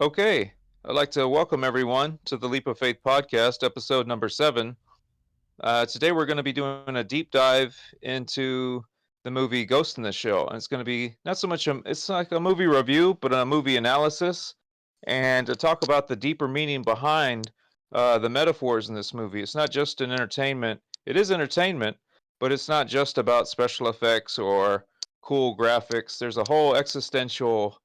Okay, I'd like to welcome everyone to the Leap of Faith podcast, episode number 7. Today we're going to be doing a deep dive into the movie Ghost in the Shell, and it's going to be not so much it's like a movie review, but a movie analysis, and to talk about the deeper meaning behind the metaphors in this movie. It's not just an entertainment; it is entertainment, but it's not just about special effects or cool graphics. There's a whole existential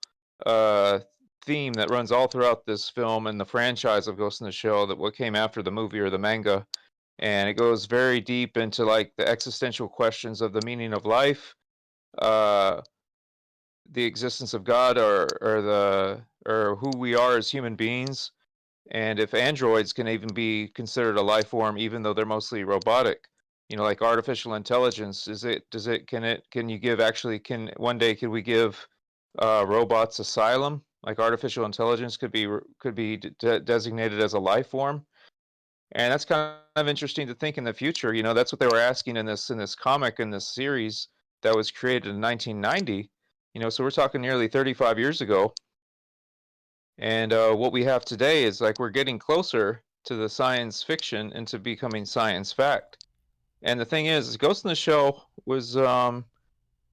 uh, theme that runs all throughout this film and the franchise of Ghost in the Shell, that what came after the movie or the manga, and it goes very deep into like the existential questions of the meaning of life, uh, the existence of God, or who we are as human beings, and if androids can even be considered a life form, even though they're mostly robotic. Like artificial intelligence, can you give actually can one day could we give robots asylum? Like artificial intelligence could be designated as a life form, and that's kind of interesting to think in the future. That's what they were asking in this comic, in this series that was created in 1990. So we're talking nearly 35 years ago, and what we have today is like we're getting closer to the science fiction into becoming science fact. And the thing is Ghost in the Shell was again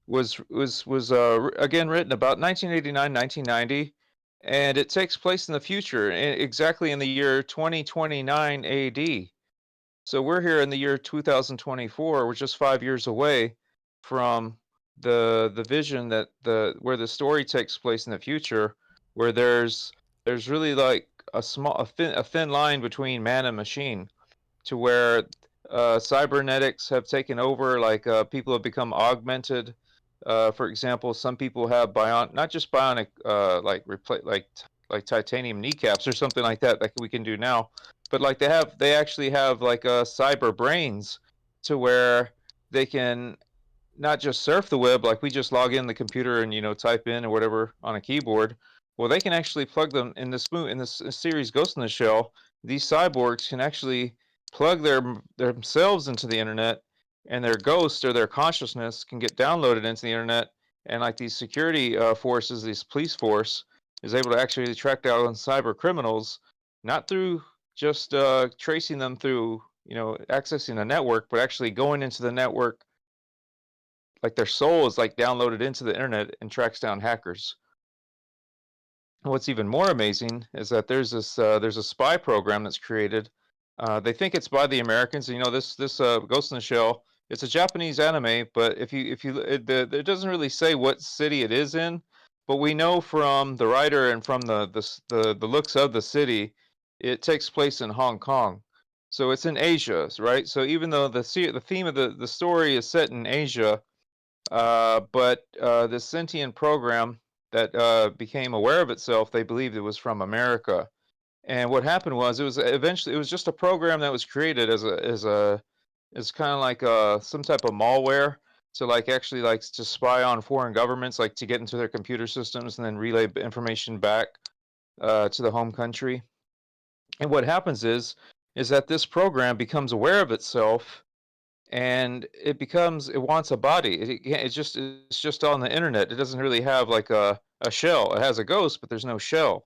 written about 1989, 1990, and it takes place in the future, exactly in the year 2029 AD. So we're here in the year 2024. We're just 5 years away from the vision that the where the story takes place in the future, where there's really like a thin line between man and machine, to where cybernetics have taken over. Like people have become augmented. For example, some people have not just bionic, like titanium kneecaps or something like that, like we can do now, but like they actually have like cyber brains, to where they can not just surf the web like we just log in the computer and type in or whatever on a keyboard. Well, they can actually plug them in this series Ghost in the Shell. These cyborgs can actually plug themselves into the internet, and their ghost or their consciousness can get downloaded into the internet. And like these security forces, this police force is able to actually track down cyber criminals, not through just tracing them through accessing a network, but actually going into the network. Like their soul is like downloaded into the internet and tracks down hackers. What's even more amazing is that there's a spy program that's created. They think it's by the Americans. This Ghost in the Shell. It's a Japanese anime, but if you it doesn't really say what city it is in, but we know from the writer and from the looks of the city, it takes place in Hong Kong. So it's in Asia, right? So even though the theme of the story is set in Asia, but the sentient program that became aware of itself, they believed it was from America. And what happened was it was just a program that was created as kind of like some type of malware to like actually like to spy on foreign governments, like to get into their computer systems and then relay information back to the home country. And what happens is that this program becomes aware of itself, and it wants a body. It's just on the internet. It doesn't really have like a shell. It has a ghost, but there's no shell.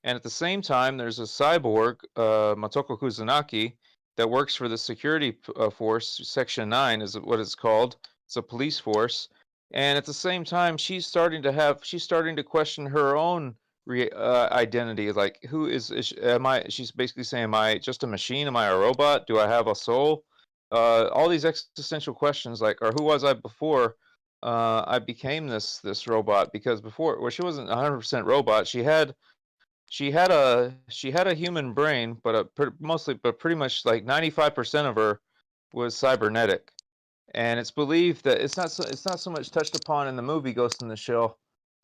And at the same time, there's a cyborg, Motoko Kuzunaki, that works for the security force. Section 9 is what it's called. It's a police force. And at the same time, she's starting to question her own identity. Like, am I? She's basically saying, am I just a machine? Am I a robot? Do I have a soul? All these existential questions, like, or who was I before I became this robot? Because before, well, she wasn't 100% robot. She had a human brain, but pretty much like 95% of her was cybernetic. And it's believed that it's not so much touched upon in the movie Ghost in the Shell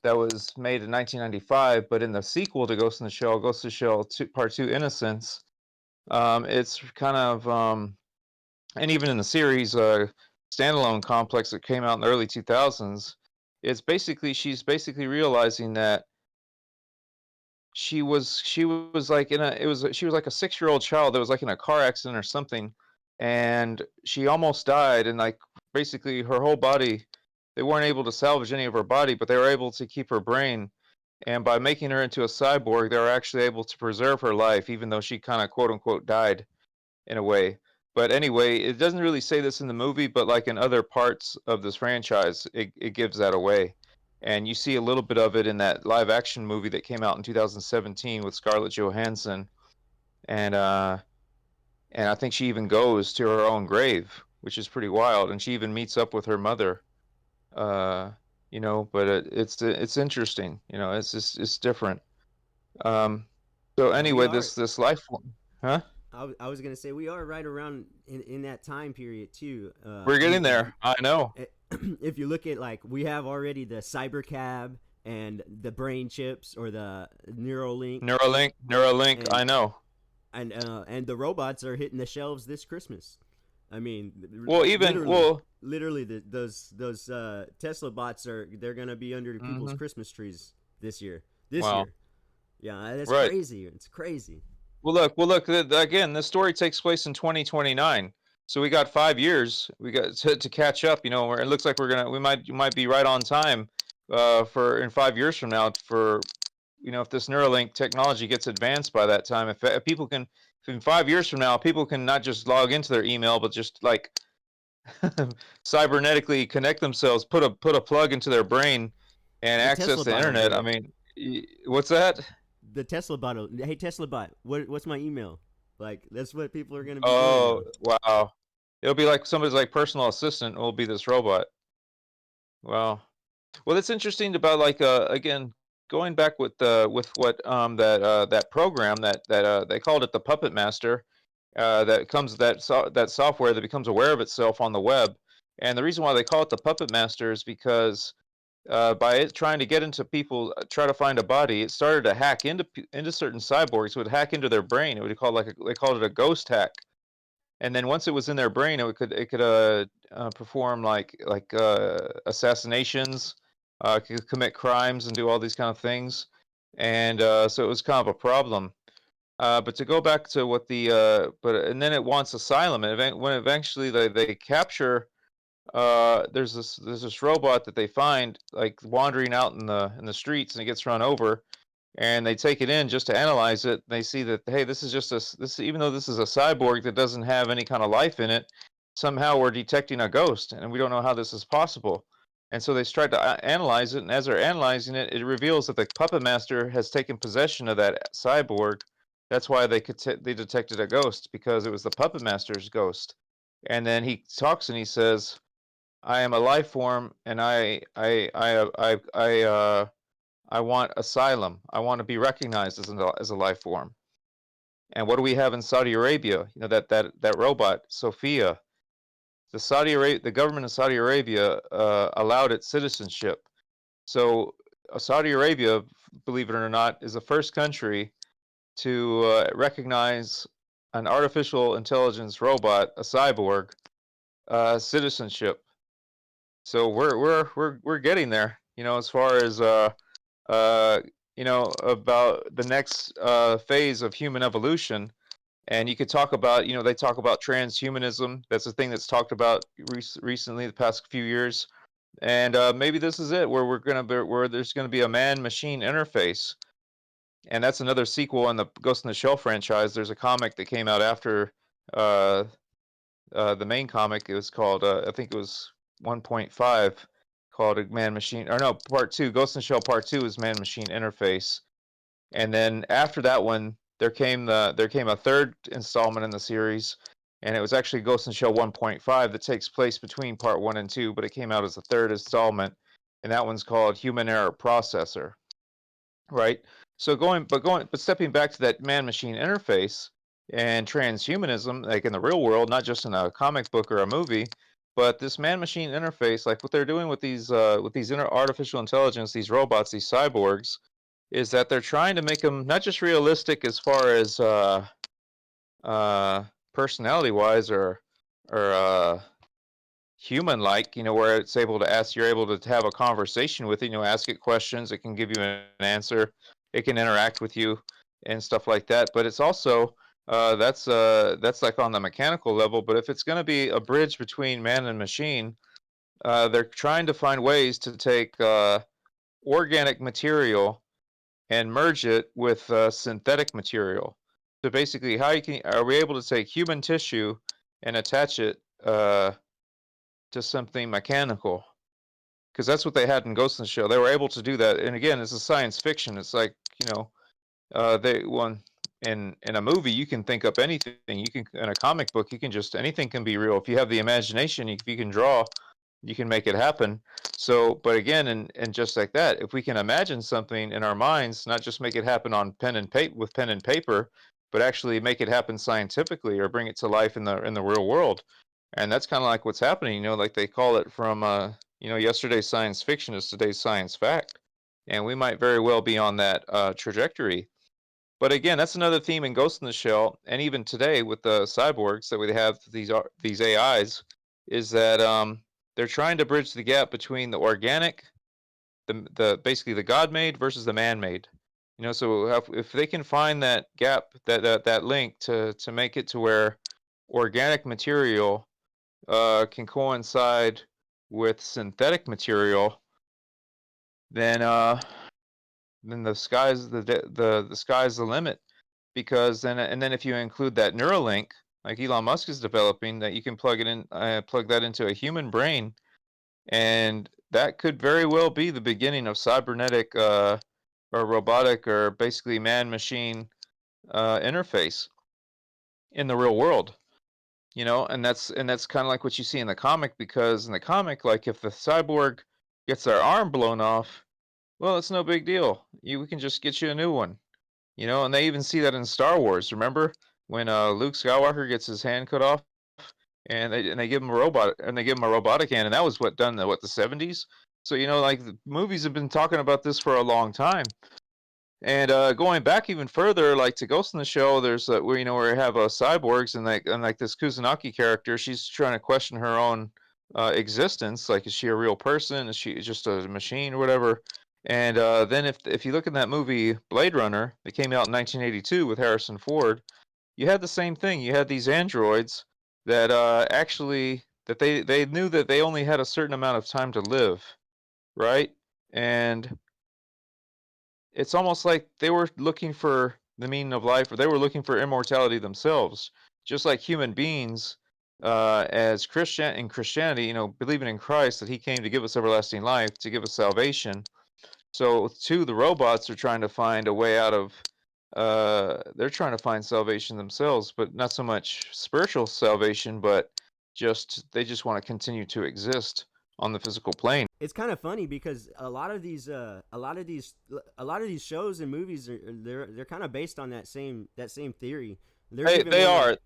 that was made in 1995, but in the sequel to Ghost in the Shell, Ghost in the Shell 2, Part 2, Innocence. It's kind of and even in the series standalone complex that came out in the early 2000s, she's basically realizing that she was like in a it was she was like a 6-year-old child that was like in a car accident or something, and she almost died. And like basically her whole body, they weren't able to salvage any of her body, but they were able to keep her brain. And by making her into a cyborg, they were actually able to preserve her life, even though she kind of quote unquote died in a way. But anyway, it doesn't really say this in the movie, but like in other parts of this franchise, it gives that away. And you see a little bit of it in that live action movie that came out in 2017 with Scarlett Johansson. And and I think she even goes to her own grave, which is pretty wild. And she even meets up with her mother. Uh, but it's interesting. It's just it's different. Um, so We anyway, are. this life form, huh? I was gonna say we are right around in that time period too. We're getting there. I know. If you look at, like, we have already the cyber cab and the brain chips, or the Neuralink, Neuralink. and I know. and the robots are hitting the shelves this Christmas. I mean, Well, even literally, well, those Tesla bots they're gonna be under people's hmm Christmas trees this year. This wow, year, yeah, that's right. crazy. It's crazy. Well, look. Again, this story takes place in 2029, so we got 5 years. We got to catch up. Where it looks like we might be right on time for in 5 years from now for if this Neuralink technology gets advanced by that time. If people can, if in 5 years from now, people can not just log into their email, but just like cybernetically connect themselves, put a plug into their brain, and The access Tesla the bot will internet. do I it. mean, what's that? The Tesla bot. Hey, Tesla bot, what's my email? Like, that's what people are gonna be doing Oh, now. wow. It'll be like somebody's like personal assistant will be this robot. Wow. Well, that's interesting about like again going back with what that program that they called it the Puppet Master that comes that software that becomes aware of itself on the web. And the reason why they call it the Puppet Master is because by it trying to get into people, try to find a body, it started to hack into certain cyborgs. It would hack into their brain. It would call they called it a ghost hack. And then once it was in their brain, it could perform assassinations, could commit crimes and do all these kind of things. And so it was kind of a problem. But to go back to what and then it wants asylum. And when eventually they capture there's this robot that they find like wandering out in the streets, and it gets run over, and they take it in just to analyze it. They see that, hey, this is just this, even though this is a cyborg that doesn't have any kind of life in it, somehow we're detecting a ghost, and we don't know how this is possible. And so they tried to analyze it, and as they're analyzing it, it reveals that the puppet master has taken possession of that cyborg. That's why they detected a ghost, because it was the puppet master's ghost. And then he talks and he says, I am a life form, and I want asylum. I want to be recognized as a life form. And what do we have in Saudi Arabia? That robot, Sophia. The government of Saudi Arabia allowed its citizenship. So Saudi Arabia, believe it or not, is the first country to recognize an artificial intelligence robot, a cyborg, citizenship. So we're getting there. As far as uh, about the next phase of human evolution. And you could talk about, they talk about transhumanism. That's a thing that's talked about recently, the past few years. And maybe this is it, where there's gonna be a man-machine interface. And that's another sequel in the Ghost in the Shell franchise. There's a comic that came out after uh, the main comic. It was called, I think it was 1.5, called a Man Machine, or no, Part 2. Ghost in the Shell Part 2 is Man Machine Interface. And then after that one, there came a third installment in the series, and it was actually Ghost in the Shell 1.5 that takes place between Part 1 and 2, but it came out as the third installment, and that one's called Human Error Processor, right? So but stepping back to that man-machine interface and transhumanism, like in the real world, not just in a comic book or a movie, but this man-machine interface, like what they're doing with these artificial intelligence, these robots, these cyborgs, is that they're trying to make them not just realistic as far as uh, personality wise or human like, where you're able to have a conversation with it, ask it questions, it can give you an answer, it can interact with you and stuff like that. But it's also that's like on the mechanical level. But if it's going to be a bridge between man and machine, they're trying to find ways to take organic material and merge it with synthetic material. So basically, are we able to take human tissue and attach it to something mechanical? Because that's what they had in Ghost in the Shell. They were able to do that. And again, it's a science fiction. It's like, they one in a movie you can think up anything. You can in a comic book you can just anything can be real if you have the imagination. If you can draw, you can make it happen. So, but again, and just like that, if we can imagine something in our minds, not just make it happen on pen and paper with pen and paper, but actually make it happen scientifically or bring it to life in the real world. And that's kind of like what's happening. Like they call it from yesterday's science fiction is today's science fact, and we might very well be on that trajectory. But again, that's another theme in Ghost in the Shell, and even today with the cyborgs that we have these AIs, is that they're trying to bridge the gap between the organic, the basically the God-made versus the man-made. So if they can find that gap, that link to make it to where organic material can coincide with synthetic material, then the sky's the limit. Because then if you include that Neuralink, like Elon Musk is developing, that you can plug that into a human brain, and that could very well be the beginning of cybernetic or robotic or basically man-machine interface in the real world. And that's kind of like what you see in the comic, because in the comic, like if the cyborg gets their arm blown off, well, it's no big deal. We can just get you a new one. And they even see that in Star Wars. Remember when Luke Skywalker gets his hand cut off, and they give him a robot, and they give him a robotic hand, and that was done in the 70s. So like the movies have been talking about this for a long time. And going back even further, like to Ghost in the Shell, there's where you have cyborgs, and like this Kusanagi character, she's trying to question her own existence. Like, is she a real person? Is she just a machine or whatever? And then if you look in that movie Blade Runner that came out in 1982 with Harrison Ford, you had the same thing. You had these androids that actually that they knew that they only had a certain amount of time to live, right? And it's almost like they were looking for the meaning of life, or they were looking for immortality themselves, just like human beings. As Christianity, believing in Christ, that He came to give us everlasting life, to give us salvation. So too, the robots are trying to find a way out of. They're trying to find salvation themselves, but not so much spiritual salvation, but they just want to continue to exist on the physical plane. It's kind of funny because a lot of these shows and movies they're kind of based on that same theory. There's even They one on are.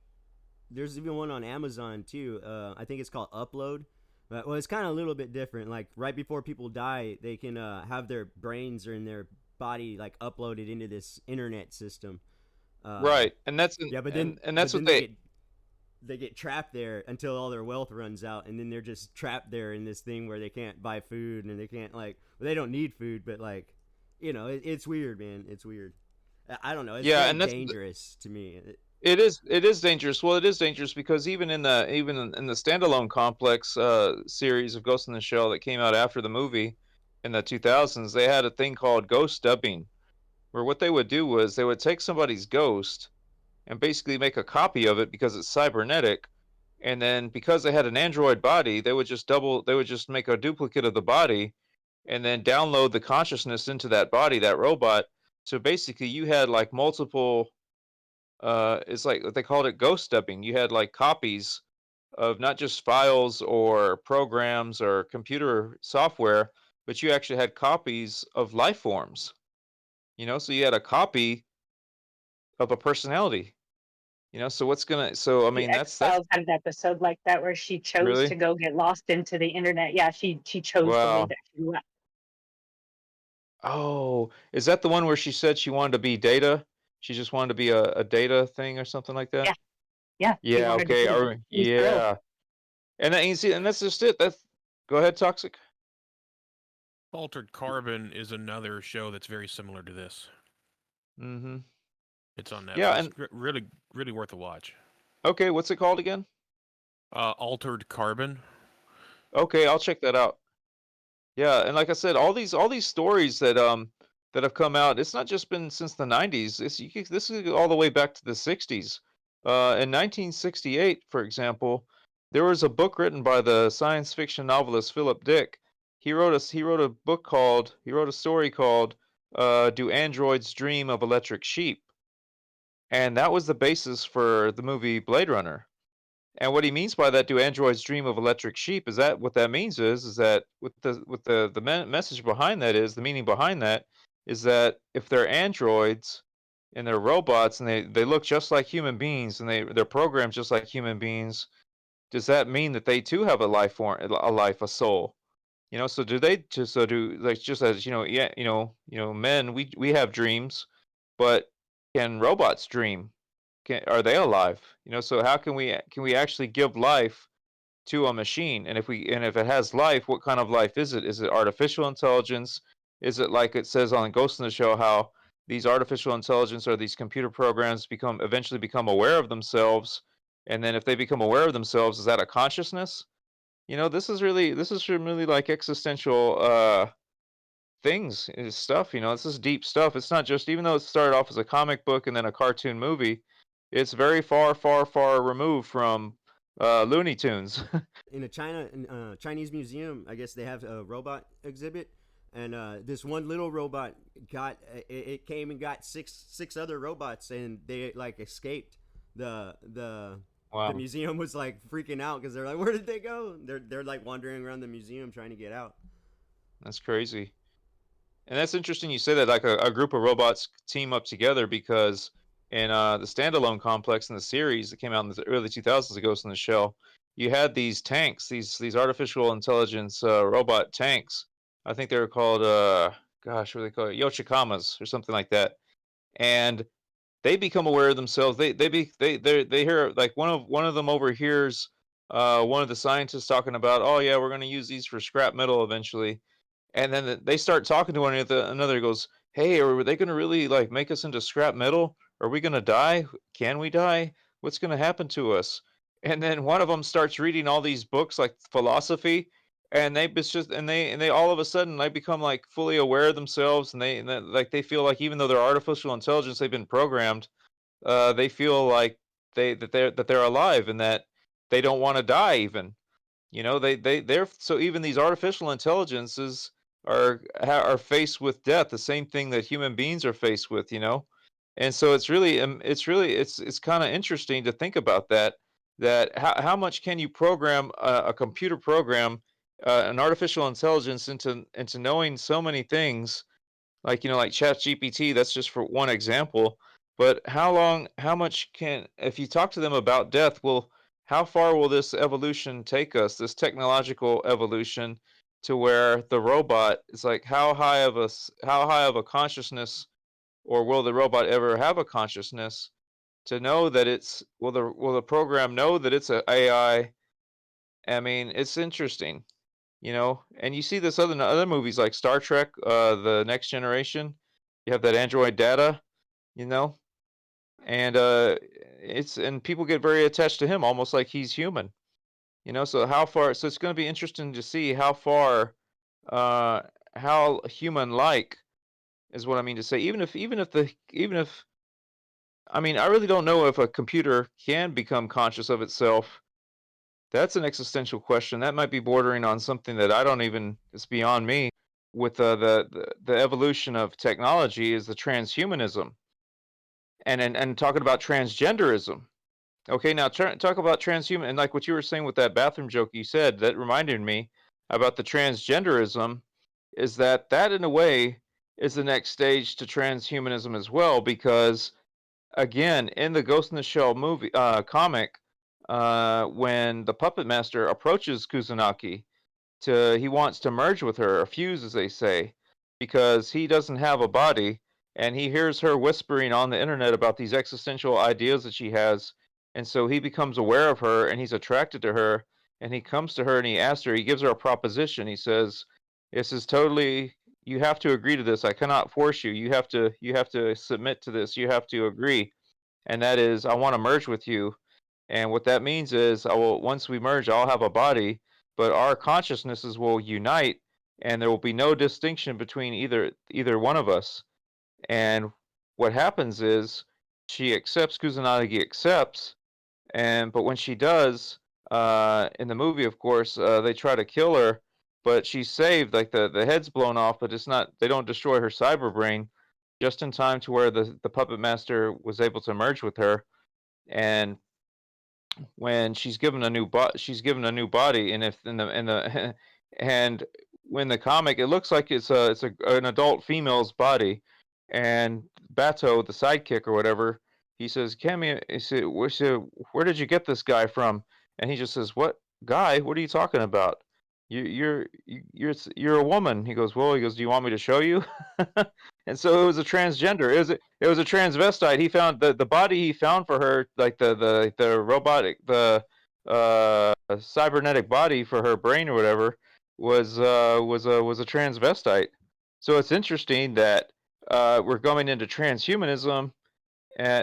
there's even one on Amazon too. I think it's called Upload. Well, it's kind of a little bit different. Like right before people die, they can have their brains or in their body like uploaded into this internet system. Uh, Right, and that's yeah, but then and but that's what then they get trapped there until all their wealth runs out, and then they're just trapped there in this thing where they can't buy food and they can't well, they don't need food, but it's weird, man. It's weird. I don't know. It's yeah, very and that's dangerous to me. it is dangerous. Well, it is dangerous because even in the standalone complex series of Ghost in the Shell that came out after the movie in the 2000s, they had a thing called ghost dubbing, where what they would do was they would take somebody's ghost and basically make a copy of it because it's cybernetic. And then because they had an android body, they would just make a duplicate of the body and then download the consciousness into that body, that robot. So basically you had like multiple it's like they called it ghost dubbing. You had like copies of not just files or programs or computer software, but you actually had copies of life forms. So you had a copy of a personality. So I The mean that's X-Files had an episode like that where she chose really. to go get lost into the internet. Yeah, she chose the way Wow. that she left. Oh, is that the one where she said she wanted to be data? She just wanted to be a data thing or something like that? Yeah, yeah, she Yeah, wanted to okay. be. She was thrilled. Yeah. And that's just it. That's Go ahead, Toxic. Altered Carbon is another show that's very similar to this. Mm-hmm. It's on Yeah, Netflix. and Really, really worth a watch. okay, what's it called again? Altered Carbon. Okay, I'll check that out. Yeah, and like I said, all these stories that that have come out. It's not just been since the 90s. This is all the way back to the 60s. In 1968, for example, there was a book written by the science fiction novelist Philip Dick. He wrote a story called "Do Androids Dream of Electric Sheep?" And that was the basis for the movie Blade Runner. And what he means by that, "Do androids dream of electric sheep?" is that what that means is that message behind that is the meaning behind that is that if they're androids and they're robots and they look just like human beings and they're programmed just like human beings, does that mean that they too have a life form, a soul? So do they just so do like just as yeah, men we have dreams, but can robots dream? Are they alive? So how can we actually give life to a machine? And if it has life, what kind of life is it? Is it artificial intelligence? Is it like it says on Ghost in the Shell how these artificial intelligence or these computer programs eventually become aware of themselves? And then if they become aware of themselves, is that a consciousness? This is really like existential things is stuff. This is deep stuff. It's not just even though it started off as a comic book and then a cartoon movie, it's very far, far, far removed from Looney Tunes. In a Chinese museum, I guess they have a robot exhibit, and this one little robot it came and got six other robots, and they like escaped. The Wow, museum was like freaking out because they're like, where did they go? They're like wandering around the museum trying to get out. that's crazy. And that's interesting you say that like a group of robots team up together because in the standalone complex in the series that came out in the early 2000s, of Ghost in the Shell, you had these tanks, these artificial intelligence robot tanks. I think they were called gosh, what do they call it? Yoshikamas or something like that. And they become aware of themselves. They hear like one of them overhears one of the scientists talking about, oh yeah, we're going to use these for scrap metal eventually, and then they start talking to one another. Goes, hey, are they going to really like make us into scrap metal? Are we going to die? Can we die? What's going to happen to us? And then one of them starts reading all these books like philosophy, and they all of a sudden they become like fully aware of themselves, like they feel like even though they're artificial intelligence, they've been programmed. They feel like they're alive and that they don't want to die even. They're so even these artificial intelligences are faced with death, the same thing that human beings are faced with. And so it's kind of interesting to think about that how much can you program a computer program an artificial intelligence into knowing so many things, like ChatGPT. That's just for one example. But how much if you talk to them about death, how far will this evolution take us, this technological evolution, to where the robot is like, how high of a consciousness, or will the robot ever have a consciousness to know that will the program know that it's a AI? I mean, it's interesting. And you see this other movies like Star Trek, the Next Generation. You have that android Data, you know, and people get very attached to him, almost like he's human. So how far? So it's going to be interesting to see how far, uh, how human-like is what I mean to say. Even if I mean, I really don't know if a computer can become conscious of itself. That's an existential question. That might be bordering on something that I don't even. It's beyond me. With the evolution of technology is the transhumanism, and talking about transgenderism. Okay, now talk about transhuman, and like what you were saying with that bathroom joke you said, that reminded me about the transgenderism. Is that in a way is the next stage to transhumanism as well? Because again, in the Ghost in the Shell movie comic, when the puppet master approaches Kusanagi, he wants to merge with her, or fuse, as they say, because he doesn't have a body, and he hears her whispering on the internet about these existential ideas that she has, and so he becomes aware of her, and he's attracted to her, and he comes to her and he asks her, he gives her a proposition. He says, "This is totally. You have to agree to this. I cannot force you. You have to submit to this. You have to agree." And that is, I want to merge with you. And what that means is, once we merge, I'll have a body, but our consciousnesses will unite and there will be no distinction between either one of us. And what happens is she accepts, Kusanagi accepts, but when she does, in the movie, of course, they try to kill her, but she's saved. Like the head's blown off, but it's not. They don't destroy her cyber brain, just in time to where the puppet master was able to merge with her. And when she's given a new body, and if in the and when the comic, it looks like it's an adult female's body, and Bato, the sidekick or whatever, he says, Cammy, where did you get this guy from? And he just says, what guy? What are you talking about? You're a woman. He goes, well, do you want me to show you? And so it was a transgender. It was a transvestite. He found the body he found for her, like the robotic, the cybernetic body for her brain or whatever, was a transvestite. So it's interesting that we're going into transhumanism.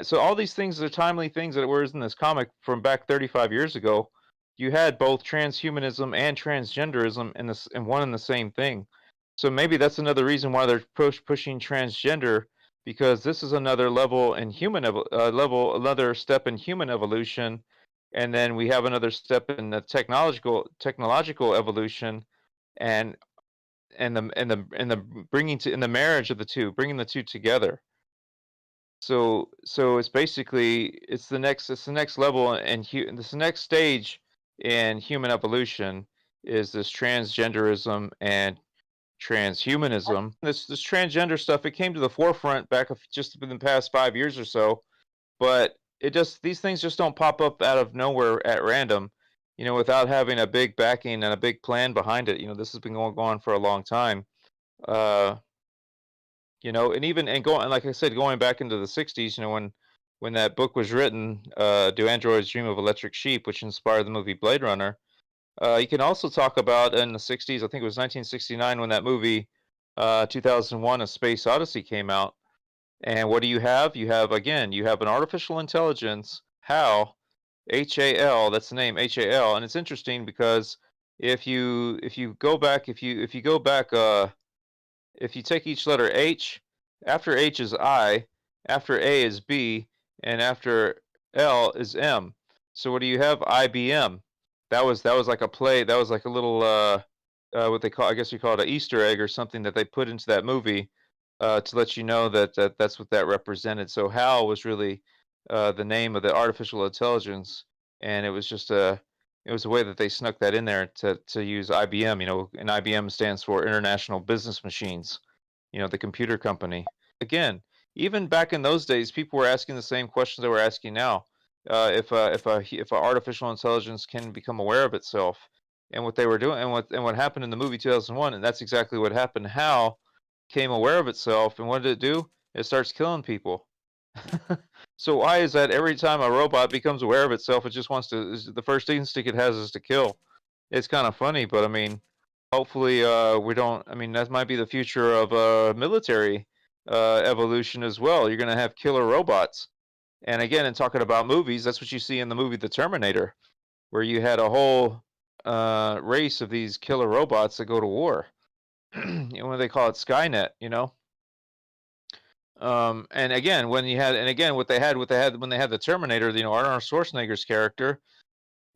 So all these things are timely things that were in this comic from back 35 years ago. You had both transhumanism and transgenderism in one and the same thing. So maybe that's another reason why they're pushing transgender, because this is another level in another step in human evolution, and then we have another step in the technological evolution, and the in the marriage of the two, bringing the two together. So it's the next level, and this next stage in human evolution is this transgenderism and transhumanism. This transgender stuff, it came to the forefront just in the past 5 years or so, but these things just don't pop up out of nowhere at random, without having a big backing and a big plan behind it. This has been going on for a long time. And going, like I said, going back into the 60s, when that book was written, Do Androids Dream of Electric Sheep, which inspired the movie Blade Runner. You can also talk about in the 60s, I think it was 1969, when that movie 2001 A Space Odyssey came out. And what do you have? You have an artificial intelligence, HAL, HAL, that's the name, HAL. And it's interesting because if you go back if you take each letter H, after H is I, after A is B, and after L is M. So what do you have? IBM. That was like a play. That was like a little what they call, I guess you call it an Easter egg or something that they put into that movie to let you know that's what that represented. So HAL was really the name of the artificial intelligence, and it was just it was a way that they snuck that in there to use IBM. And IBM stands for International Business Machines. The computer company. Again, even back in those days, people were asking the same questions that we're asking now. If a artificial intelligence can become aware of itself, and what they were doing, and what happened in the movie 2001, and that's exactly what happened. HAL came aware of itself, and what did it do? It starts killing people. So why is that every time a robot becomes aware of itself, it just wants to, the first instinct it has is to kill? It's kind of funny, but I mean, hopefully we don't, I mean, that might be the future of military evolution as well. You're going to have killer robots. And again, in talking about movies, that's what you see in the movie The Terminator, where you had a whole race of these killer robots that go to war. When they call it Skynet, and again, what they had when they had the Terminator, Arnold Schwarzenegger's character,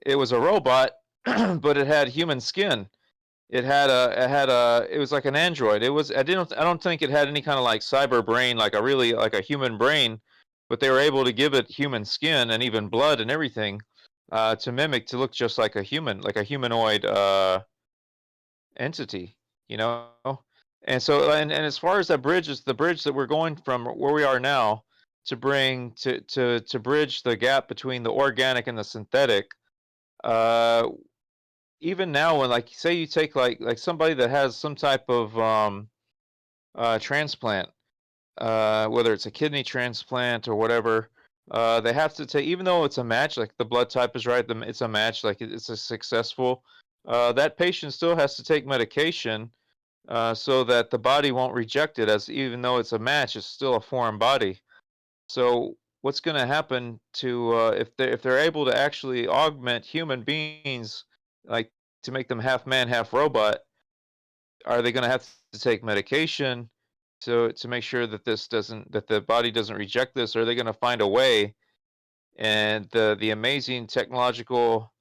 it was a robot, but it had human skin. It was like an android. I don't think it had any kind of like cyber brain, like a human brain, but they were able to give it human skin and even blood and everything to look just like a human, like a humanoid entity, you know. And so, and as far as that bridge is the bridge that we're going from where we are now to bridge the gap between the organic and the synthetic. Even now, when, like, say you take like somebody that has some type of transplant, whether it's a kidney transplant or whatever, they have to take, even though it's a match, like the blood type is right, it's a match, like it's a successful, that patient still has to take medication so that the body won't reject it, as even though it's a match, it's still a foreign body. So what's going to happen to if they're able to actually augment human beings, like to make them half man, half robot? are they going to have to take medication to make sure that that the body doesn't reject this? Or are they going to find a way? And the amazing technological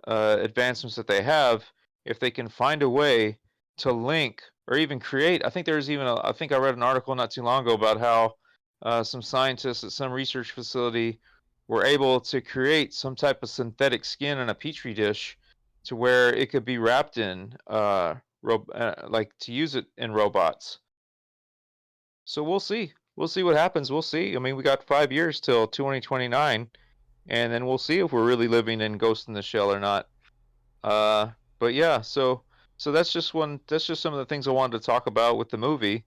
advancements that they have, if they can find a way to link or even create. I think there's even I think I read an article not too long ago about how some scientists at some research facility were able to create some type of synthetic skin in a petri dish to where it could be wrapped in like to use it in robots. So we'll see. We'll see what happens. We'll see. I mean, we got 5 years till 2029, and then we'll see if we're really living in Ghost in the Shell or not. But yeah, so that's just one. That's just some of the things I wanted to talk about with the movie.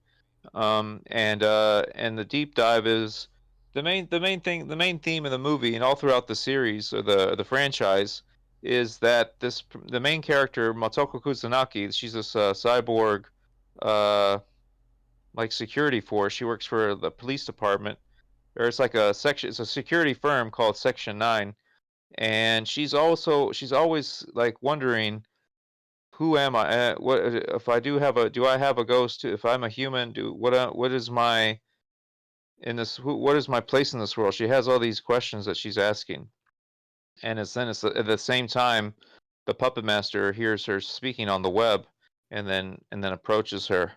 And the deep dive is the main theme of the movie and all throughout the series or the franchise is that the main character Motoko Kusanagi, she's this cyborg, uh, like security force. She works for the police department, or it's like a section. It's a security firm called Section 9, and she's always like wondering, who am I? What if I do I have a ghost? If I'm a human, what is my in this? What is my place in this world? She has all these questions that she's asking, and it's at the same time, the puppet master hears her speaking on the web, and then approaches her.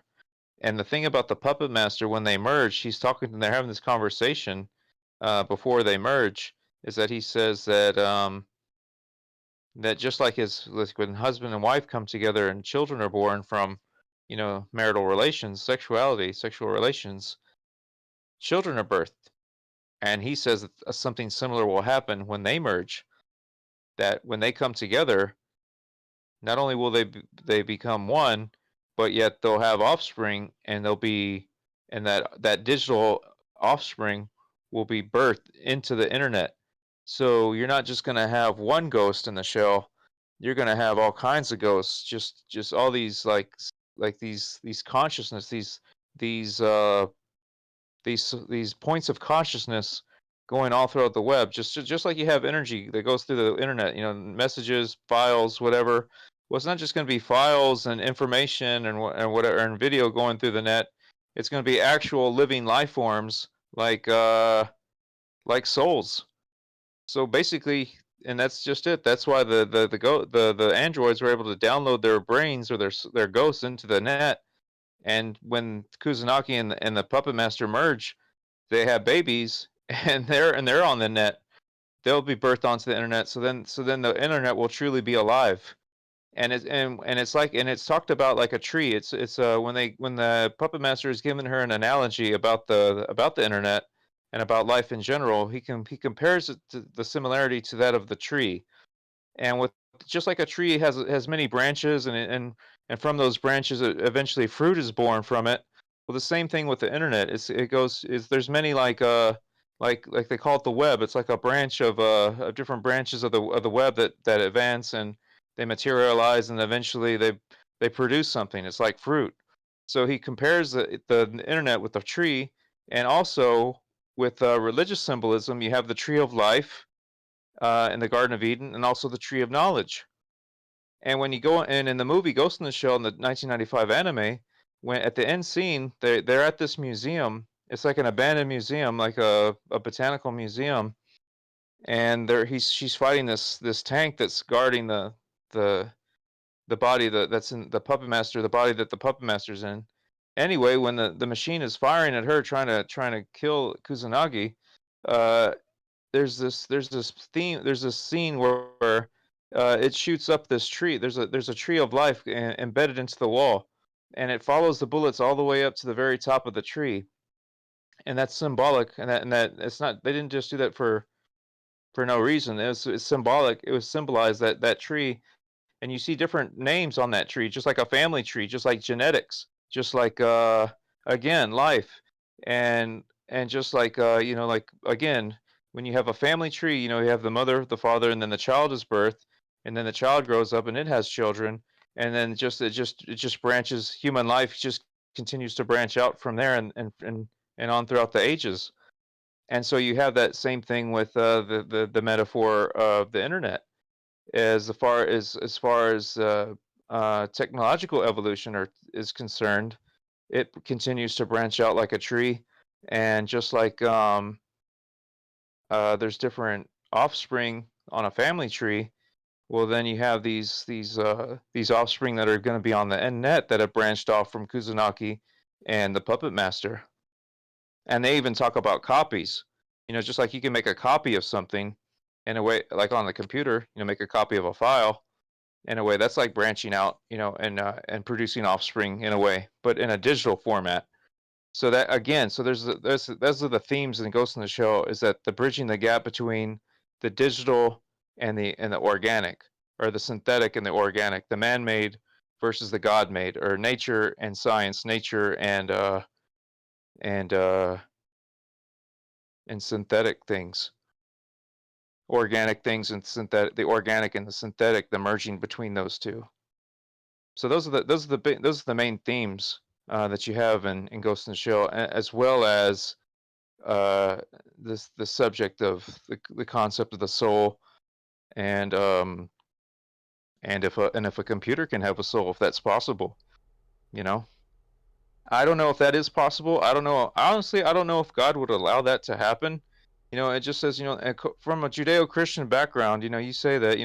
And the thing about the puppet master, when they merge, she's talking, and they're having this conversation before they merge, is that he says that just like when husband and wife come together and children are born from, marital relations, sexual relations, children are birthed. And he says that something similar will happen when they merge. That when they come together, not only will they become one, but yet they'll have offspring, and that digital offspring will be birthed into the internet. So you're not just going to have one ghost in the shell, you're going to have all kinds of ghosts, just all these like these consciousness, these uh these points of consciousness going all throughout the web, just like you have energy that goes through the internet, messages, files, whatever. Well, it's not just going to be files and information and whatever and video going through the net. It's going to be actual living life forms like souls. So basically, and that's just it. That's why the androids were able to download their brains or their ghosts into the net. And when Kusanagi and the puppet master merge, they have babies, and they're on the net. They'll be birthed onto the internet. So then the internet will truly be alive. And it's talked about like a tree. It's when the puppet master is giving her an analogy about the internet and about life in general, he compares it to the similarity to that of the tree. And with just like a tree has many branches, and from those branches eventually fruit is born from it. Well, the same thing with the internet. There's many like they call it the web. It's like a branch of different branches of the web that advance, and they materialize, and eventually they produce something. It's like fruit. So he compares the internet with the tree, and also with religious symbolism. You have the tree of life in the Garden of Eden, and also the tree of knowledge. And when you go in the movie Ghost in the Shell in the 1995 anime, when at the end scene they're at this museum. It's like an abandoned museum, like a botanical museum, and she's fighting this tank that's guarding the the body that's in the puppet master, the body that the puppet master's in. Anyway, when the machine is firing at her, trying to kill Kusanagi, uh, there's this scene where it shoots up this tree. There's a tree of life embedded into the wall, and it follows the bullets all the way up to the very top of the tree. And that's symbolic, and that it's not, they didn't just do that for no reason. It's symbolic. It was symbolized that tree, and you see different names on that tree, just like a family tree, just like genetics, just like again life, and just like like again, when you have a family tree, you have the mother, the father, and then the child is birthed, and then the child grows up and it has children, and then it just branches. Human life just continues to branch out from there, and on throughout the ages. And so you have that same thing with the metaphor of the internet, as far as technological evolution is concerned, it continues to branch out like a tree, and just like there's different offspring on a family tree. Well, then you have these offspring that are going to be on the end net that have branched off from Kusanagi and the Puppet Master. And they even talk about copies. Just like you can make a copy of something in a way, like on the computer, make a copy of a file in a way. That's like branching out, and producing offspring in a way, but in a digital format. So that again, so those are the themes in Ghost in the Shell, is that the bridging the gap between the digital and the organic, or the synthetic and the organic, the man-made versus the God-made, or nature and science, nature and and synthetic things, organic things and synthetic, the organic and the synthetic, the merging between those two. So those are the main themes that you have in Ghost in the Shell, as well as uh, the subject of the concept of the soul, and if a computer can have a soul, if that's possible. You know, I don't know if that is possible. I don't know. Honestly, I don't know if God would allow that to happen. It just says, from a Judeo-Christian background, you say that,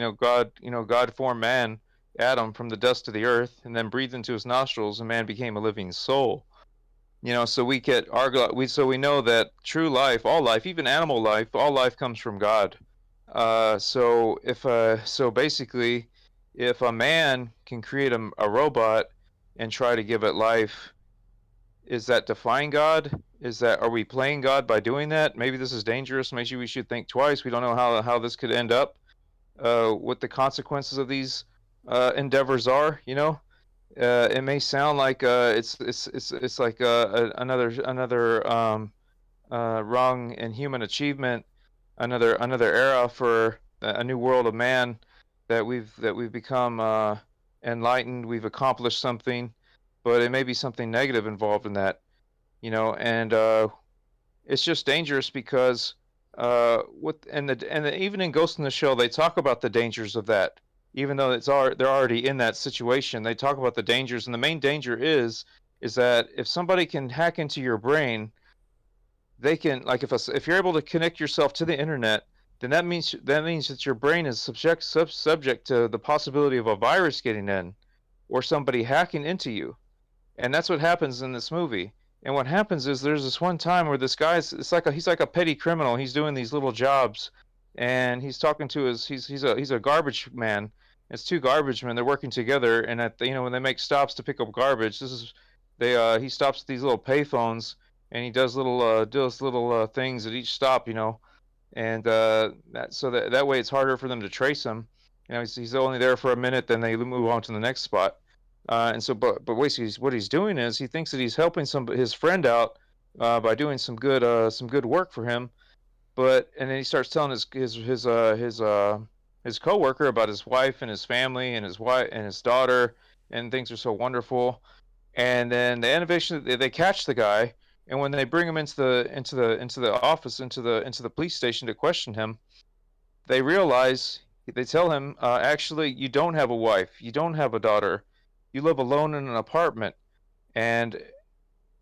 God formed man, Adam, from the dust of the earth, and then breathed into his nostrils, and man became a living soul. So we know that true life, all life, even animal life, all life comes from God. So basically, if a man can create a robot and try to give it life, is that defying God? Are we playing God by doing that? Maybe this is dangerous. Maybe we should think twice. We don't know how this could end up, what the consequences of these endeavors are. It may sound like it's like another rung in human achievement, another era for a new world of man, that we've become enlightened. We've accomplished something, but it may be something negative involved in that. And it's just dangerous because even in Ghost in the Shell, they talk about the dangers of that. Even though they're already in that situation, they talk about the dangers, and the main danger is that if somebody can hack into your brain, they can, like, if you're able to connect yourself to the internet, then that means that your brain is subject to the possibility of a virus getting in, or somebody hacking into you. And that's what happens in this movie. And what happens is, there's this one time where this guy's he's like a petty criminal. He's doing these little jobs, and he's talking to he's a garbage man. It's two garbage men. They're working together, and when they make stops to pick up garbage, he stops at these little payphones, and he does little things at each stop, and that way it's harder for them to trace him. He's only there for a minute, then they move on to the next spot. But basically, what he's doing is, he thinks that he's helping his friend out by doing some good work for him. And then he starts telling his coworker about his wife and his family and his wife and his daughter, and things are so wonderful. And then they catch the guy, and when they bring him into the office, into the police station to question him, they tell him, actually, you don't have a wife, you don't have a daughter, you live alone in an apartment. And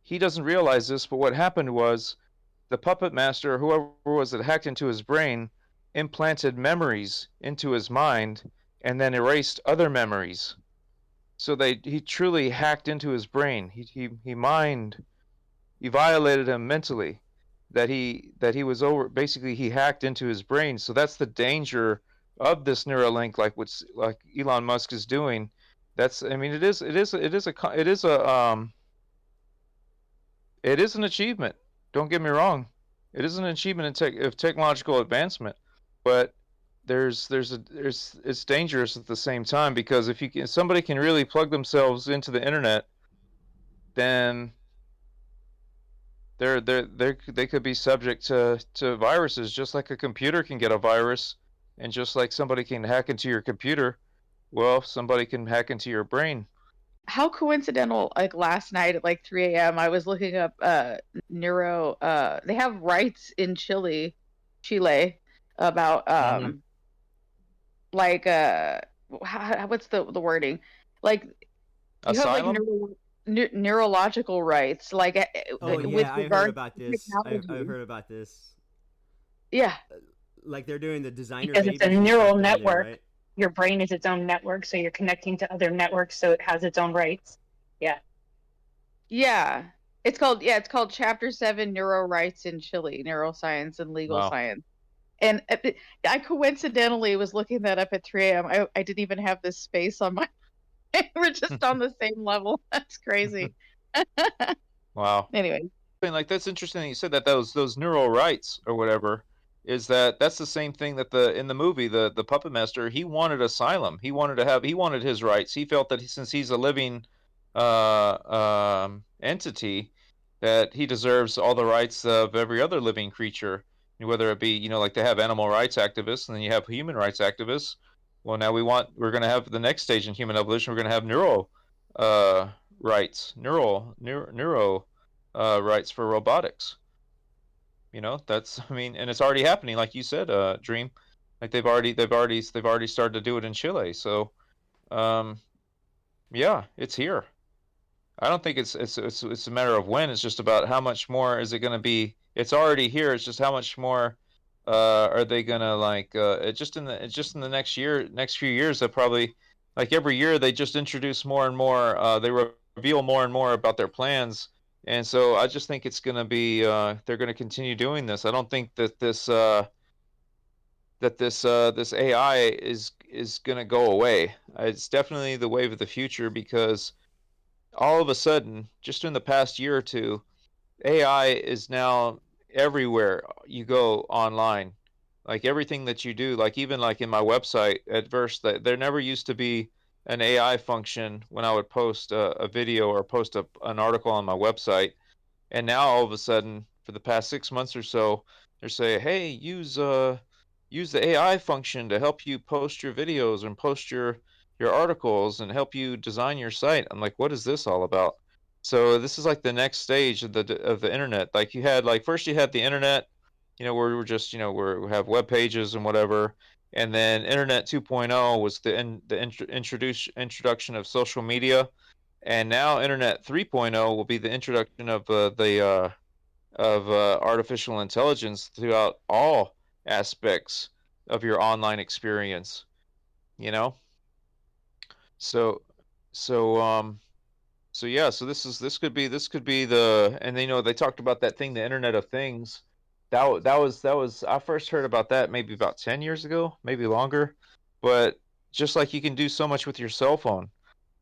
he doesn't realize this, but what happened was, the puppet master, whoever it was that hacked into his brain, implanted memories into his mind, and then erased other memories. So he truly hacked into his brain. He violated him mentally. That he was over. Basically, he hacked into his brain. So that's the danger of this Neuralink, like Elon Musk is doing. I mean, it is an achievement. Don't get me wrong. It is an achievement of technological advancement, but it's dangerous at the same time, because if somebody can really plug themselves into the internet, then they could be subject to viruses, just like a computer can get a virus, and just like somebody can hack into your computer. Well, somebody can hack into your brain. How coincidental, like last night at like 3 a.m. I was looking up neuro they have rights in Chile about Mhm. like what's the wording? Like you have like Asylum? neurological rights, like Oh with yeah, I heard regard about to this. I've technology. heard about this. Yeah, Like they're doing the designer Because it's a babies and neural stuff down there, network. right? Your brain is its own network, so you're connecting to other networks, so it has its own rights. Yeah. yeah. It's called Chapter 7 Neuro Rights in Chile, Neuroscience and Legal Wow. Science. And I coincidentally was looking that up at 3 a.m. I didn't even have this space on my. We're just on the same level. That's crazy. Wow. Anyway, Like that's interesting that you said that those neural rights or whatever is that's the same thing that in the movie the puppet master, he wanted asylum. He wanted his rights. He felt that since he's a living entity, that he deserves all the rights of every other living creature, whether it be, like they have animal rights activists and then you have human rights activists. Well, now we're going to have the next stage in human evolution. We're going to have neural rights, neuro rights for robotics. That's, I mean, and it's already happening, like you said, Dream. Like they've already started to do it in Chile. So, um, yeah, it's here. I don't think it's a matter of when. It's just about how much more is it going to be. It's already here. It's just how much more are they going to like just in the next few years. They'll probably, like, every year they just introduce more and more. They reveal more and more about their plans. And so I just think it's going to be they're going to continue doing this. I don't think that this AI is going to go away. It's definitely the wave of the future, because all of a sudden, just in the past year or two, AI is now everywhere you go online. Like everything that you do, like even like in my website at first, that there never used to be an AI function when I would post a video or post an article on my website. And now all of a sudden, for the past 6 months or so, they're saying, "Hey, use the AI function to help you post your videos and post your articles and help you design your site." I'm like, "What is this all about?" So this is like the next stage of the internet. Like first you had the internet, where we're just, we have web pages and whatever. And then Internet 2.0 was introduction of social media, and now Internet 3.0 will be the introduction of artificial intelligence throughout all aspects of your online experience. You know, so so yeah. So this could be and they talked about that thing, the Internet of Things. That was I first heard about that maybe about 10 years ago, maybe longer. But just like you can do so much with your cell phone.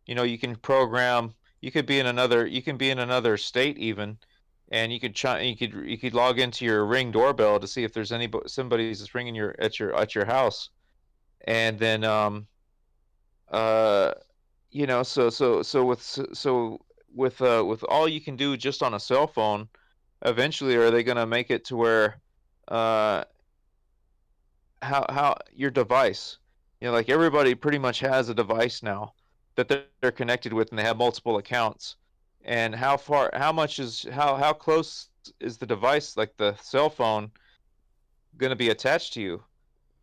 You can program. You can be in another state even, and you could log into your Ring doorbell to see if there's somebody's ringing at your house. And then uh with all you can do just on a cell phone, eventually are they going to make it to where uh how your device, like everybody pretty much has a device now that they're connected with, and they have multiple accounts. And how close is the device, like the cell phone, going to be attached to you?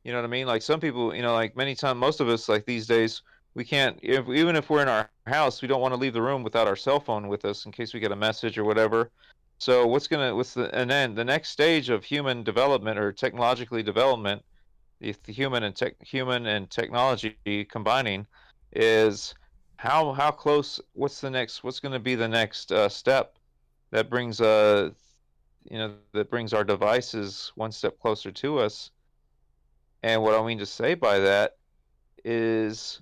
You know what I mean? Like some people, like many times, most of us, like these days, we can't, even if we're in our house, we don't want to leave the room without our cell phone with us in case we get a message or whatever. So and then the next stage of human development or technologically development, if the human and technology combining, is how close, what's going to be the next step that brings our devices one step closer to us. And what I mean to say by that is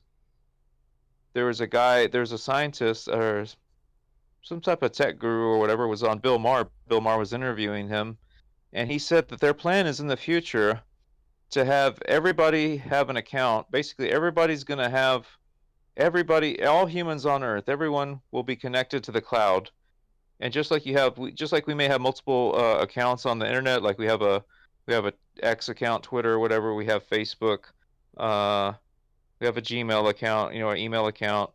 there's a scientist or some type of tech guru or whatever was on Bill Maher. Bill Maher was interviewing him, and he said that their plan is in the future to have everybody have an account. Basically, all humans on Earth, everyone will be connected to the cloud. And just like we may have multiple accounts on the internet, like we have a X account, Twitter, whatever. We have Facebook. Uh, we have a Gmail account, an email account,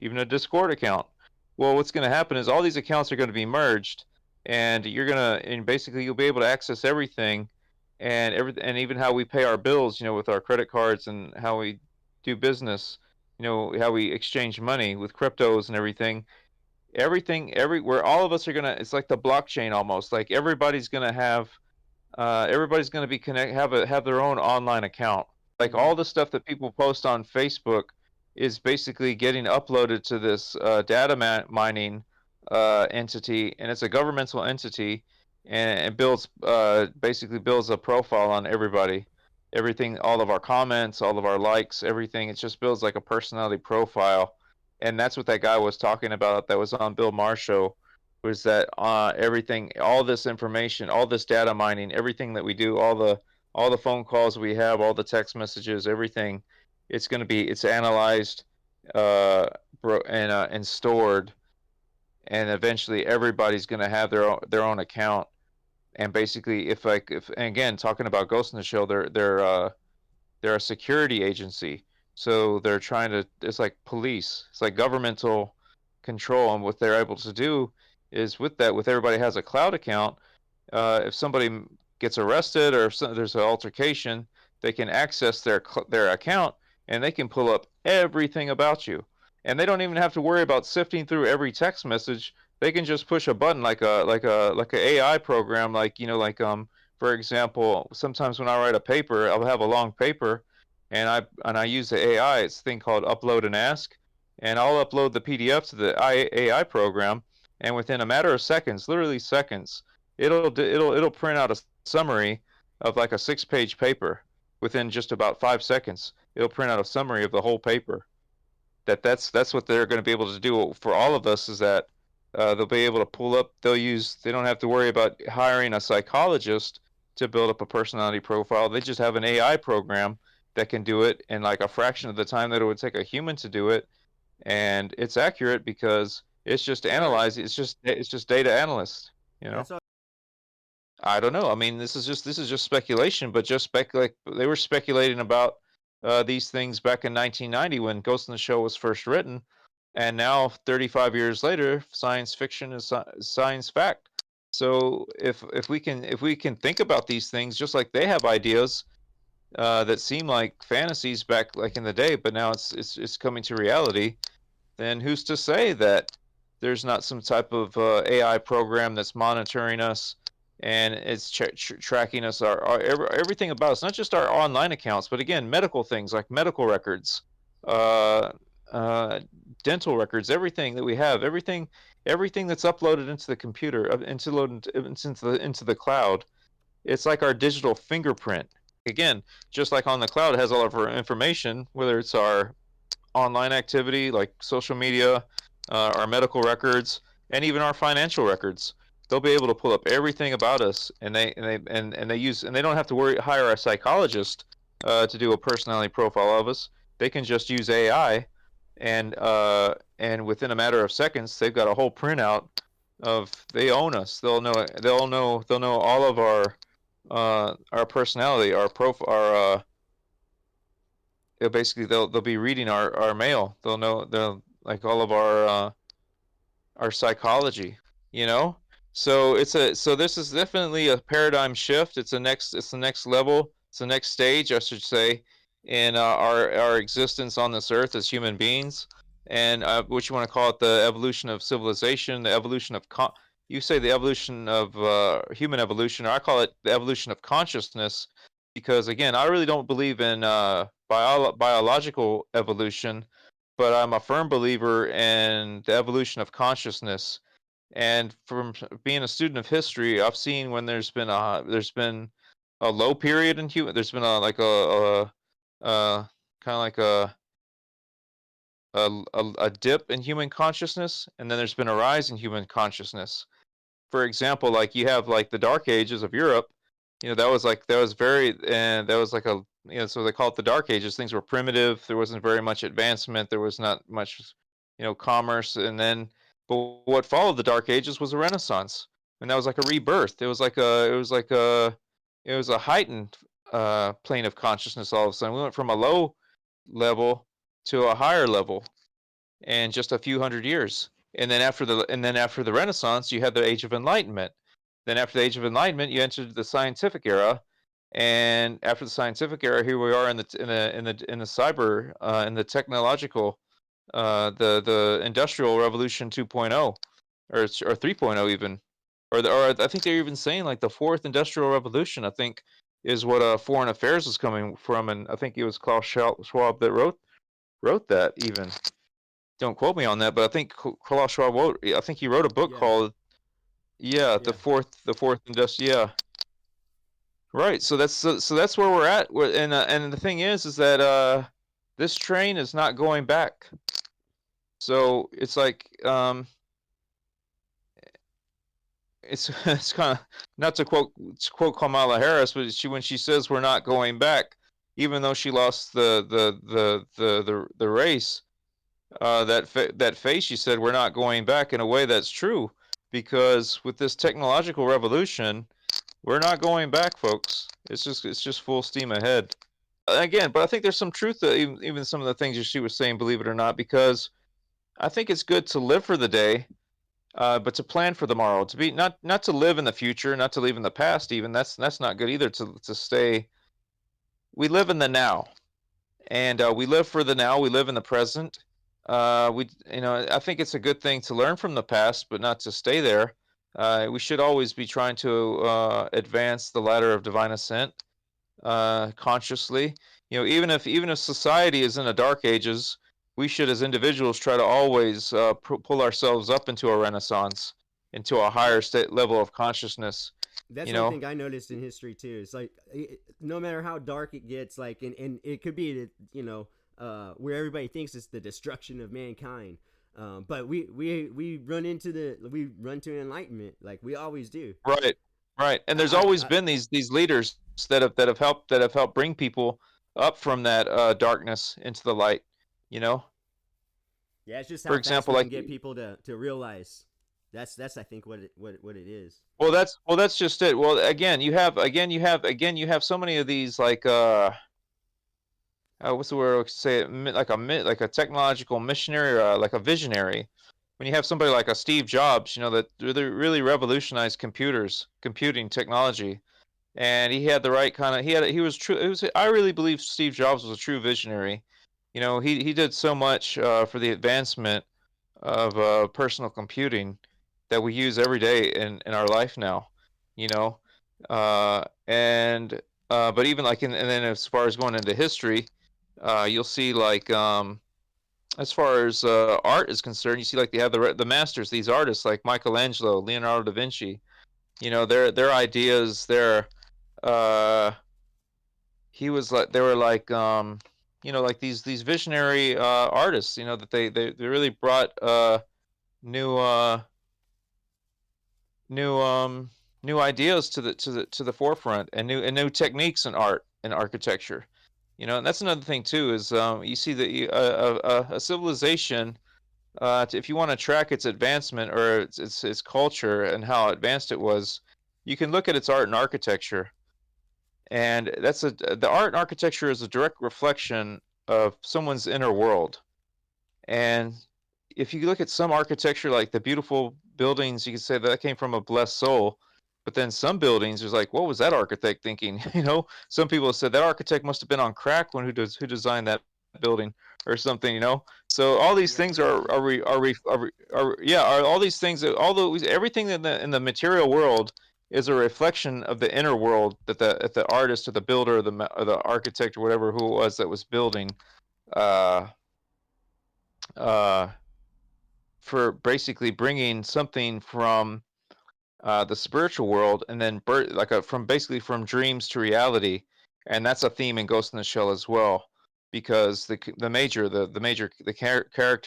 even a Discord account. Well, what's going to happen is all these accounts are going to be merged, and basically you'll be able to access everything, and even how we pay our bills, with our credit cards and how we do business. how we exchange money with cryptos and everything. Where all of us are gonna, it's like the blockchain almost. Like everybody's gonna be have their own online account. Like Mhm. all the stuff that people post on Facebook is basically getting uploaded to this mining entity, and it's a governmental entity, and it basically builds a profile on everybody, everything, all of our comments, all of our likes, everything. It just builds like a personality profile, and that's what that guy was talking about. That was on Bill Maher's show. Was that everything, all this information, all this data mining, everything that we do, all the phone calls we have, all the text messages, everything, it's analyzed, and stored, and eventually everybody's gonna have their own account. And basically, if and again, talking about Ghost in the Shell, they're a security agency, so they're trying to. It's like police. It's like governmental control, and what they're able to do is with everybody has a cloud account. If somebody gets arrested or if there's an altercation, they can access their account, and they can pull up everything about you, and they don't even have to worry about sifting through every text message. They can just push a button like a AI program, for example, sometimes when I write a paper, I'll have a long paper, and I use the AI. It's a thing called Upload and Ask, and I'll upload the PDF to the AI program, and within a matter of seconds, literally seconds, it'll print out a summary of like a 6-page paper within just about 5 seconds. It'll print out a summary of the whole paper. That's what they're going to be able to do for all of us, is that they'll be able to pull up. They don't have to worry about hiring a psychologist to build up a personality profile. They just have an AI program that can do it in like a fraction of the time that it would take a human to do it, and it's accurate because it's just Sorry. analyzing. It's just data analyst. You know. That's all. I don't know. I mean, this is just speculation, but just speculate. They were speculating about these things back in 1990 when Ghost in the Shell was first written, and now 35 years later, science fiction is science fact. So if we can think about these things just like they have ideas that seem like fantasies back like in the day, but now it's coming to reality, then who's to say that there's not some type of AI program that's monitoring us, and it's tracking us, everything about us, not just our online accounts, but again, medical things like medical records, uh, uh, dental records, everything that we have, everything that's uploaded into the computer, into the cloud. It's like our digital fingerprint. Again, just like on the cloud, it has all of our information, whether it's our online activity like social media, our medical records, and even our financial records. They'll be able to pull up everything about us, and they don't have to hire a psychologist to do a personality profile of us. They can just use AI, and within a matter of seconds, they've got a whole printout of they own us. They'll know all of our personality, our profile, basically they'll be reading our mail. They'll like all of our psychology, you know? So this is definitely a paradigm shift. It's the next level. It's the next stage, I should say, in our existence on this earth as human beings. And what you want to call it, the evolution of civilization, the evolution of you say the evolution of human evolution, or I call it the evolution of consciousness, because again, I really don't believe in biological evolution, but I'm a firm believer in the evolution of consciousness. And from being a student of history, I've seen when there's been a low period in human. There's been kind of like a dip in human consciousness, and then there's been a rise in human consciousness. For example, like you have like the Dark Ages of Europe. That was like so they call it the Dark Ages. Things were primitive. There wasn't very much advancement. There was not much, commerce. And then, but what followed the Dark Ages was a Renaissance, and that was like a rebirth. It was a heightened plane of consciousness. All of a sudden, we went from a low level to a higher level in just a few hundred years. And then after the Renaissance, you had the Age of Enlightenment. Then after the Age of Enlightenment, you entered the scientific era, And after the scientific era, here we are in the cyber in the technological the industrial revolution 2.0 or 3.0 even, or I think they're even saying like the fourth industrial revolution. I think is what Foreign Affairs is coming from, and I think it was Klaus Schwab that wrote that. Even don't quote me on that, but I think Klaus Schwab wrote. I think he wrote a book Yeah. called Yeah. the fourth industrial. Yeah, right. So that's where we're at. And the thing is that this train is not going back. So it's like it's it's kind of, not to quote Kamala Harris, but when she says we're not going back, even though she lost the race, that face she said we're not going back, in a way that's true, because with this technological revolution, we're not going back, folks. It's just full steam ahead. Again, but I think there's some truth to even some of the things she was saying, believe it or not, because I think it's good to live for the day, but to plan for tomorrow, to be not to live in the future, not to live in the past. Even that's not good either. To stay, we live in the now, and we live for the now. We live in the present. I think it's a good thing to learn from the past, but not to stay there. We should always be trying to advance the ladder of divine ascent consciously. Even if society is in the dark ages, we should, as individuals, try to always pull ourselves up into a renaissance, into a higher state level of consciousness. That's You one know, thing I noticed in history too. It's like no matter how dark it gets, like and it could be where everybody thinks it's the destruction of mankind. But we run to enlightenment like we always do. right, right. And there's I always been these leaders that have helped bring people up from that darkness into the light. You know, Yeah, it's just for how fast example, we like can get people to realize. That's I think what it is. that's just it. Well, again you have so many of these like what's the word I would say it, like a technological missionary, or like a visionary. When you have somebody like a Steve Jobs, that really revolutionized computing technology, and he had the right kind of he was true. I really believe Steve Jobs was a true visionary. He did so much for the advancement of personal computing that we use every day in our life now. You know, and but even like and then as far as going into history, you'll see like as far as art is concerned, you see like they have the masters, these artists like Michelangelo, Leonardo da Vinci. Their ideas, their he was like they were like like these visionary artists. That they really brought new new new ideas to the forefront, and new techniques in art and architecture. And that's another thing too, is you see a civilization, if you want to track its advancement, or its culture and how advanced it was, you can look at its art and architecture. And the art and architecture is a direct reflection of someone's inner world. And if you look at some architecture, like the beautiful buildings, you can say that came from a blessed soul. But then some buildings, there's like, what was that architect thinking? Some people have said that architect must have been on crack when who designed that building or something. So all these Yeah, things are all these things. Although everything in the material world is a reflection of the inner world that the artist or the builder or the architect or whatever who it was that was building. Uh, uh, for basically bringing something from the spiritual world, and then from dreams to reality. And that's a theme in Ghost in the Shell as well, because the character,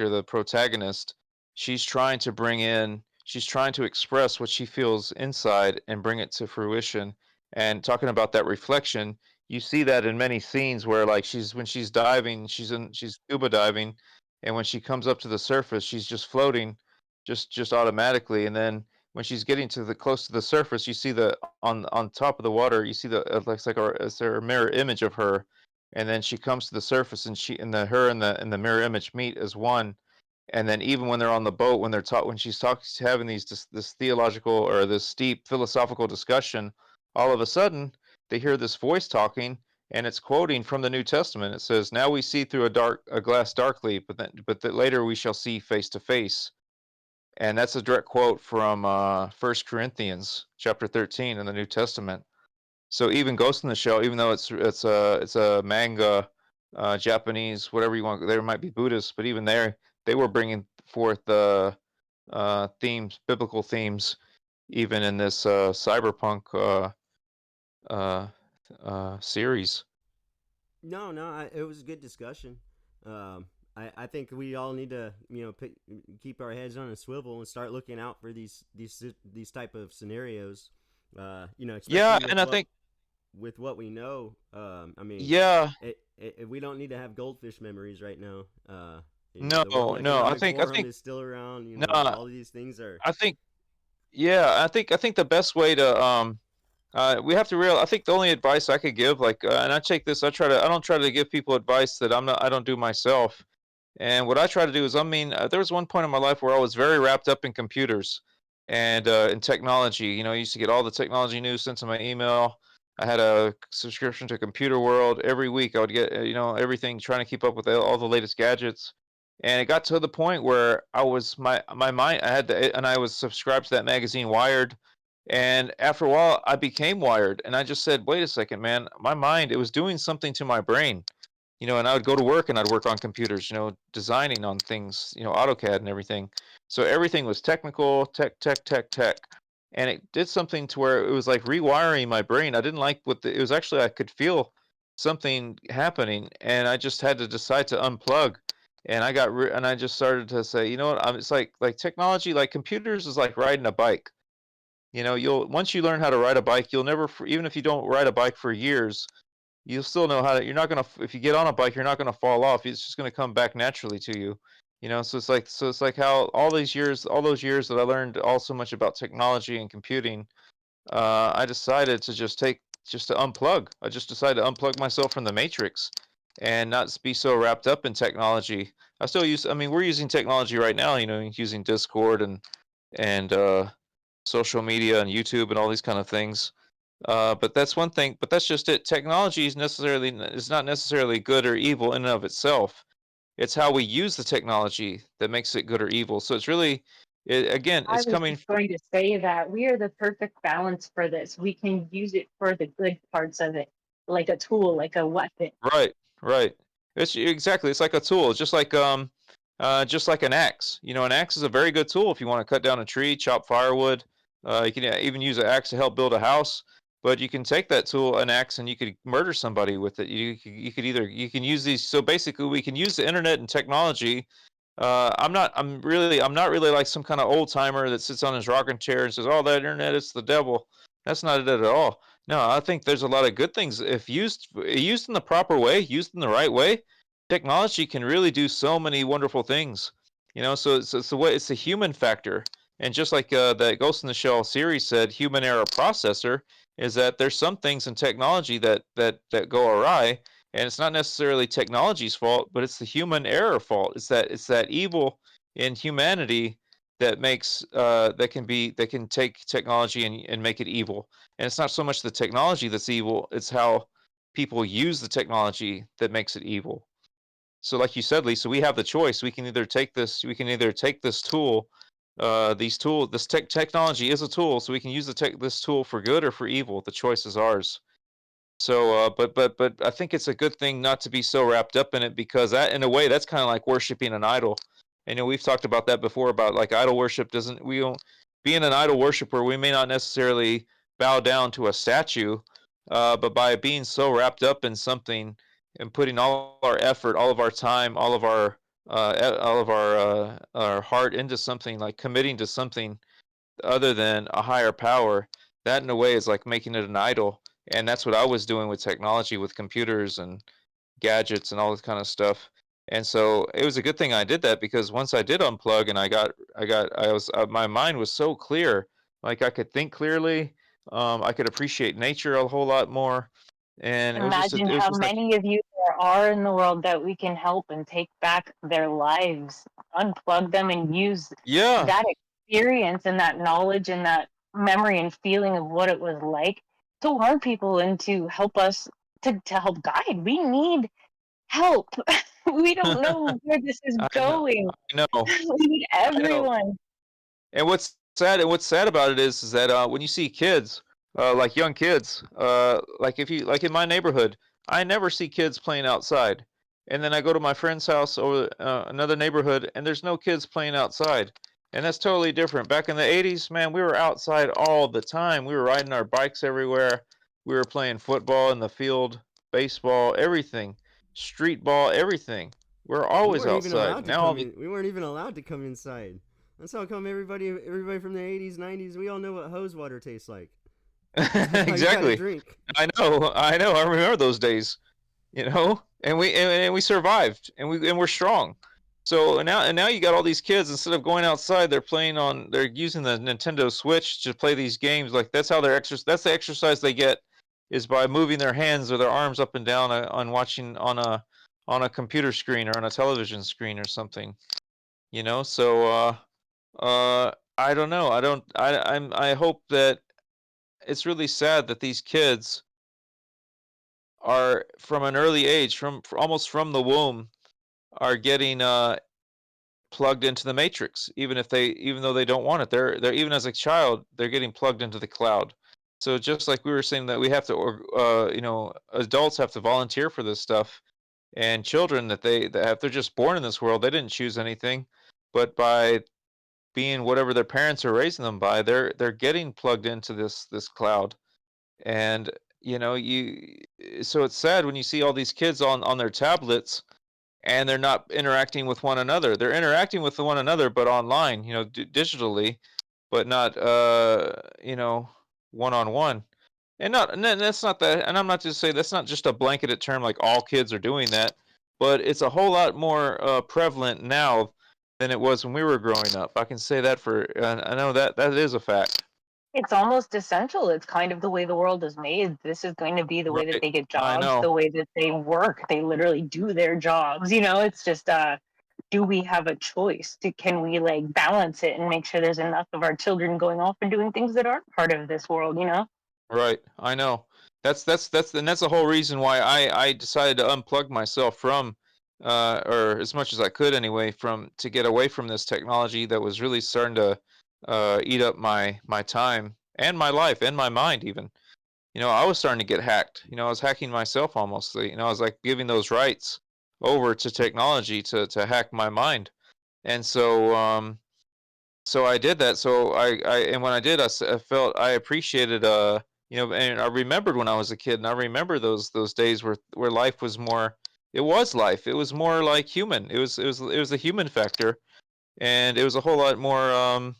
the protagonist, she's trying to express what she feels inside and bring it to fruition. And talking about that reflection, you see that in many scenes where, like, when she's diving, she's scuba diving, and when she comes up to the surface, she's just floating, just automatically. And then when she's getting close to the surface, you see on top of the water, you see looks like a mirror image of her. And then she comes to the surface, and her and the mirror image meet as one. And then even when they're on the boat, when she's having this theological or this deep philosophical discussion, all of a sudden they hear this voice talking, and it's quoting from the New Testament. It says, "Now we see through a glass darkly, but that later we shall see face to face." And that's a direct quote from 1 Corinthians chapter 13 in the New Testament. So even Ghost in the Shell, even though it's a manga, Japanese, whatever you want, there might be Buddhists, but even there, they were bringing forth the themes, biblical themes, even in this cyberpunk uh, series. No, it was a good discussion. I think we all need to, keep our heads on a swivel and start looking out for these type of scenarios. Especially Yeah, with and I think what we know. I mean, yeah, we don't need to have goldfish memories right now. no, The World no, I Economic think I Forum think is still around. no, All of these things are. I think yeah, I think the best way to we have to I think the only advice I could give, like, and I take this, I don't try to give people advice that I don't do myself. And what I try to do is, I mean, there was one point in my life where I was very wrapped up in computers and in technology. I used to get all the technology news sent to my email. I had a subscription to Computer World every week. I would get, everything, trying to keep up with all the latest gadgets. And it got to the point where my mind, and I was subscribed to that magazine Wired. And after a while, I became wired, and I just said, "Wait a second, man! My mind, it was doing something to my brain." And I would go to work and I'd work on computers, designing on things, AutoCAD and everything. So everything was technical, tech. And it did something to where it was like rewiring my brain. I didn't like it was actually, I could feel something happening, and I just had to decide to unplug. And and I just started to say, you know what? It's like technology, like computers is like riding a bike. You'll once you learn how to ride a bike, you'll never, even if you don't ride a bike for years, you'll still know how to. You're not gonna, if you get on a bike, you're not gonna fall off. It's just gonna come back naturally to you. So it's like how all those years that I learned all so much about technology and computing, I decided to just to unplug. I just decided to unplug myself from the matrix and not be so wrapped up in technology. I mean, we're using technology right now, using Discord and social media and YouTube and all these kind of things. But that's one thing. But that's just it. Technology is not necessarily good or evil in and of itself. It's how we use the technology that makes it good or evil. So it's really, again, I it's was coming. just going to say that we are the perfect balance for this. We can use it for the good parts of it, like a tool, like a weapon. Right, right. It's exactly. It's like a tool. It's just like an axe. An axe is a very good tool if you want to cut down a tree, chop firewood. You can even use an axe to help build a house. But you can take that tool, an axe, and you could murder somebody with it. You can use these. So basically, we can use the internet and technology. I'm not really like some kind of old timer that sits on his rocking chair and says, "Oh, that internet is the devil." That's not it at all. No, I think there's a lot of good things if used in the proper way, used in the right way. Technology can really do so many wonderful things. So it's the way, it's the human factor. And just like that Ghost in the Shell series said, human error processor, is that there's some things in technology that go awry, and it's not necessarily technology's fault, but it's the human error fault. It's that evil in humanity that can take technology and make it evil. And it's not so much the technology that's evil, it's how people use the technology that makes it evil. So like you said, Lisa, we have the choice. We can either take this tool, this technology is a tool, so we can use this tool for good or for evil. The choice is ours. So, but I think it's a good thing not to be so wrapped up in it, because that, in a way, that's kind of like worshiping an idol. And we've talked about that before, about like idol worship doesn't we don't being an idol worshiper, we may not necessarily bow down to a statue, but by being so wrapped up in something and putting all our effort, all of our time, all of our heart into something, like committing to something other than a higher power, that in a way is like making it an idol. And that's what I was doing with technology, with computers and gadgets and all this kind of stuff. And so it was a good thing I did that, because once I did unplug and I was my mind was so clear, like I could think clearly, I could appreciate nature a whole lot more, and Imagine it was how just like, many of you there are in the world that we can help and take back their lives, unplug them, and use yeah, that experience and that knowledge and that memory and feeling of what it was like to harm people and to help us to help guide. We need help. We don't know where this is I know, going. I know, We need I know. everyone. And what's sad about it is that when you see kids, like young kids, like if you like in my neighborhood, I never see kids playing outside. And then I go to my friend's house or another neighborhood, and there's no kids playing outside. And that's totally different. Back in the 80s, man, we were outside all the time. We were riding our bikes everywhere. We were playing football in the field, baseball, everything, street ball, everything. We're We always weren't even outside. allowed to Now all come the in. We weren't even allowed to come inside. That's how come everybody from the 80s, 90s, we all know what hose water tastes like. That's how you gotta exactly. drink. I know. I remember those days, and we survived, and we're strong. So now you got all these kids. Instead of going outside, they're using the Nintendo Switch to play these games. Like that's how that's the exercise they get, is by moving their hands or their arms up and down on watching on a computer screen or on a television screen or something. So I don't know. I hope that it's really sad that these kids are from an early age, almost from the womb, are getting plugged into the matrix, even though they don't want it. They're even as a child, they're getting plugged into the cloud. So just like we were saying that we have to, adults have to volunteer for this stuff, and children that if they're just born in this world, they didn't choose anything, but by being whatever their parents are raising them by, they're getting plugged into this cloud. And so it's sad when you see all these kids on their tablets, and they're not interacting with one another. They're interacting with one another, but online, digitally, but not one on one. And that's not that. And I'm not just saying that's not just a blanketed term like all kids are doing that, but it's a whole lot more prevalent now than it was when we were growing up. I can say that I know that is a fact. It's almost essential. It's kind of the way the world is made. This is going to be the way that Right. they get I jobs, the know. way that they work. They literally do their jobs. It's just do we have a choice? Can we like balance it and make sure there's enough of our children going off and doing things that aren't part of this world? Right. I know. That's the whole reason why I decided to unplug myself from or as much as I could anyway from to get away from this technology that was really starting to eat up my time and my life and my mind even. I was starting to get hacked. I was hacking myself almost. I was like giving those rights over to technology to hack my mind. And so I did that. So and when I did, I felt I appreciated and I remembered when I was a kid, and I remember those days where life was more. It was life. It was more like human. It was a human factor, and it was a whole lot more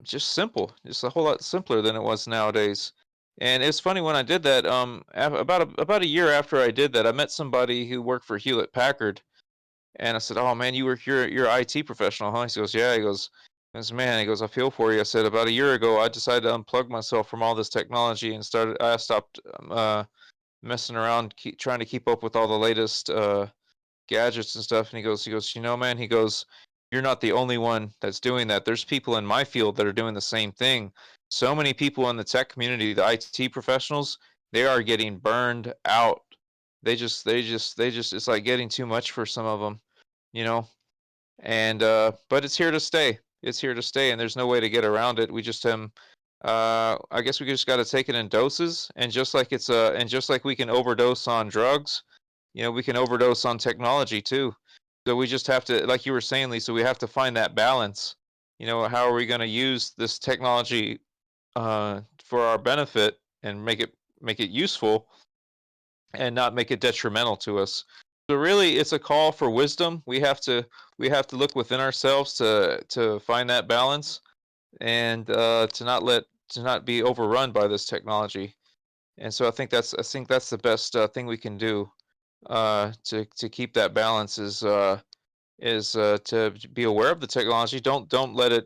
just simple, just a whole lot simpler than it was nowadays. And it's funny when I did that. About a year after I did that, I met somebody who worked for Hewlett Packard, and I said, "Oh man, you're an IT professional, huh?" He goes, "Yeah." Man, he goes, "I feel for you." I said, "About a year ago, I decided to unplug myself from all this technology and I stopped messing around, trying to keep up with all the latest gadgets and stuff." And he goes, man, he goes, "You're not the only one that's doing that. There's people in my field that are doing the same thing. So many people in the tech community, the IT professionals, they are getting burned out. It's like getting too much for some of them, you know. And but it's here to stay. It's here to stay, and there's no way to get around it. We just I guess we just got to take it in doses, and just like we can overdose on drugs, we can overdose on technology too. So we just have to, like you were saying, Lisa, we have to find that balance. How are we going to use this technology for our benefit and make it useful and not make it detrimental to us? So really, it's a call for wisdom. We have to look within ourselves to find that balance, and to not be overrun by this technology. And so I think that's the best thing we can do to keep that balance is to be aware of the technology. Don't let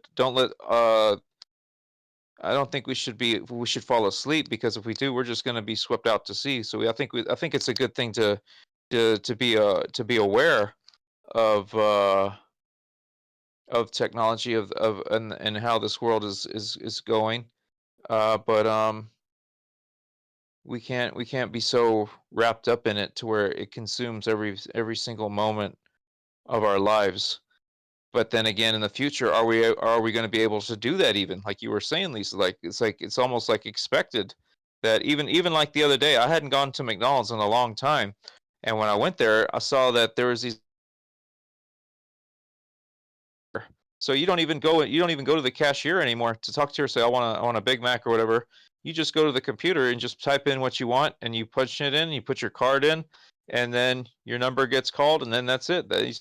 I don't think we should fall asleep, because if we do, we're just going to be swept out to sea. So I think it's a good thing to be aware of technology, and how this world is going. But we can't be so wrapped up in it to where it consumes every single moment of our lives. But then again, in the future, are we going to be able to do that? Even like you were saying, Lisa, like it's almost like expected that even like the other day, I hadn't gone to McDonald's in a long time, and when I went there, I saw that there was these. So you don't even go to the cashier anymore to talk to her, say I want a Big Mac or whatever. You just go to the computer and just type in what you want, and you punch it in, you put your card in, and then your number gets called, and then that's it. You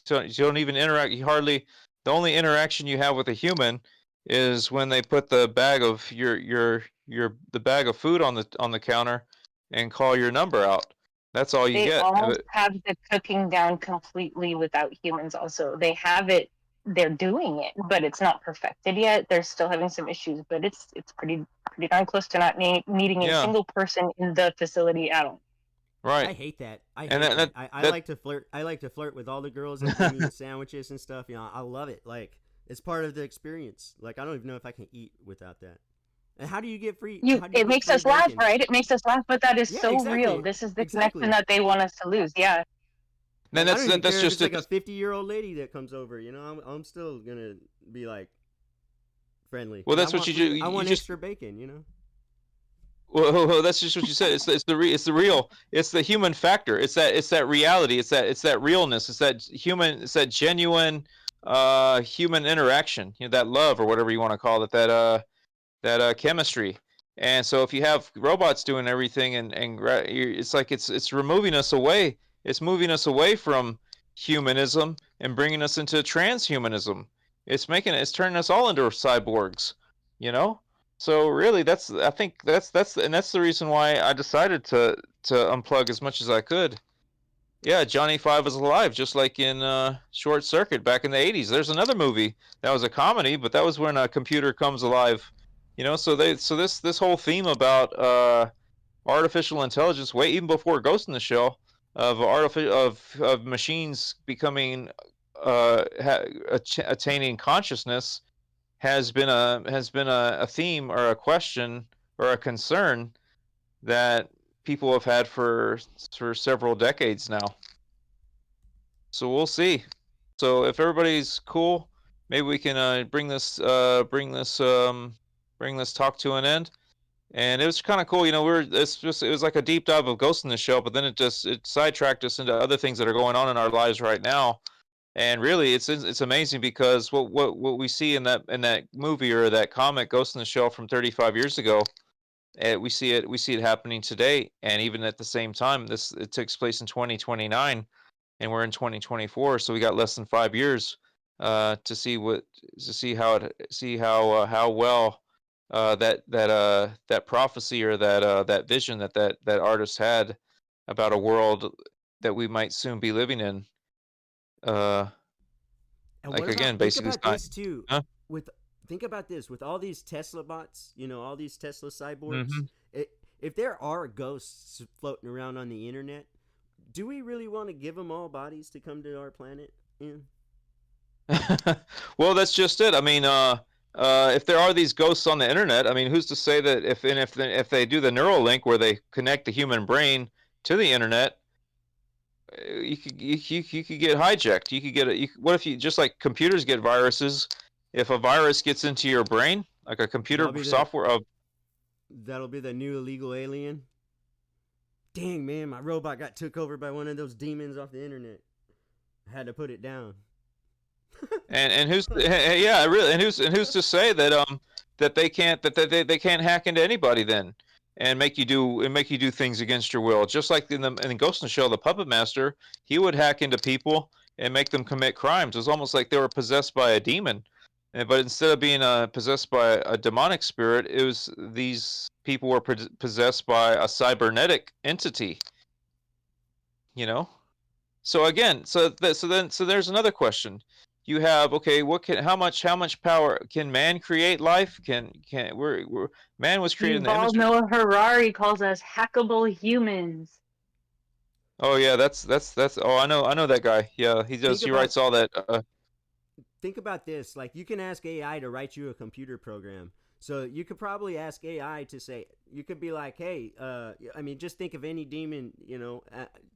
don't even interact. The only interaction you have with a human is when they put the bag of the bag of food on the counter and call your number out. That's all you They get. almost have the cooking down completely without humans also. They have it, they're doing it, but it's not perfected yet. They're still having some issues, but it's pretty darn close to not needing a Yeah, single person in the facility at all. I right. hate that. I hate And that. I that like to flirt. I like to flirt with all the girls that bring me the sandwiches and stuff. You know, I love it. Like it's part of the experience. Like I don't even know if I can eat without that. And how do you get free? How do you It get makes free us laugh, bacon? right? It makes us laugh, but that is Yeah, so real. exactly. This is the connection Exactly. that they want us to lose. Yeah. then Like I don't even that's care if just it's like it. a 50-year-old lady that comes over. You know, I'm still gonna be like friendly Well, because I that's what want you do. free. I You want just extra bacon. You know. well, that's just what you said. It's the real. It's the human factor. It's that reality. It's that realness. It's that genuine human interaction. That love or whatever you want to call it. That chemistry. And so if you have robots doing everything it's like it's removing us away. It's moving us away from humanism and bringing us into transhumanism. It's turning us all into cyborgs, you know? So really I think that's the reason why I decided to unplug as much as I could. Yeah, Johnny Five is alive, just like in Short Circuit back in the '80s. There's another movie that was a comedy, but that was when a computer comes alive. So this whole theme about artificial intelligence, way even before Ghost in the Shell, of machines becoming attaining consciousness, has been a theme or a question or a concern that people have had for several decades now. So we'll see. So if everybody's cool, maybe we can bring this talk to an end. And it was kind of cool, it was like a deep dive of Ghost in the Shell, but then it sidetracked us into other things that are going on in our lives right now. And really, it's amazing because what we see in that movie or that comic Ghost in the Shell from 35 years ago, we see it happening today, and even at the same time, it takes place in 2029 and we're in 2024, so we got less than 5 years to see how well that prophecy or that vision that artist had about a world that we might soon be living in. Uh, And like what again, about think basically, about this too? huh? With think about this with all these Tesla bots, you know, all these Tesla cyborgs. Hmm. If there are ghosts floating around on the internet, do we really want to give them all bodies to come to our planet? Yeah. Well, that's just it. I mean, if there are these ghosts on the internet, I mean, who's to say that if they do the neural link where they connect the human brain to the internet, you could get hijacked. You could get what if you just like computers get viruses? If a virus gets into your brain, like a That'll computer be the software of that'll be the new illegal alien. Dang man, my robot got took over by one of those demons off the internet. I had to put it down. and who's yeah really and who's to say that they can't hack into anybody then and make you do things against your will, just like in Ghost in the Shell, the puppet master, he would hack into people and make them commit crimes. It was almost like they were possessed by a demon. But instead of being possessed by a demonic spirit, it was these people were possessed by a cybernetic entity, you know. So again, so there's another question. You have, okay, how much power can man create life? Man was created in the Yuval image. Noah Harari calls us hackable humans. Oh yeah, that's. Oh, I know that guy. Yeah, he does. think He about writes all that. think about this. Like you can ask AI to write you a computer program. So you could probably ask AI to say, you could be like, hey, I mean, just think of any demon,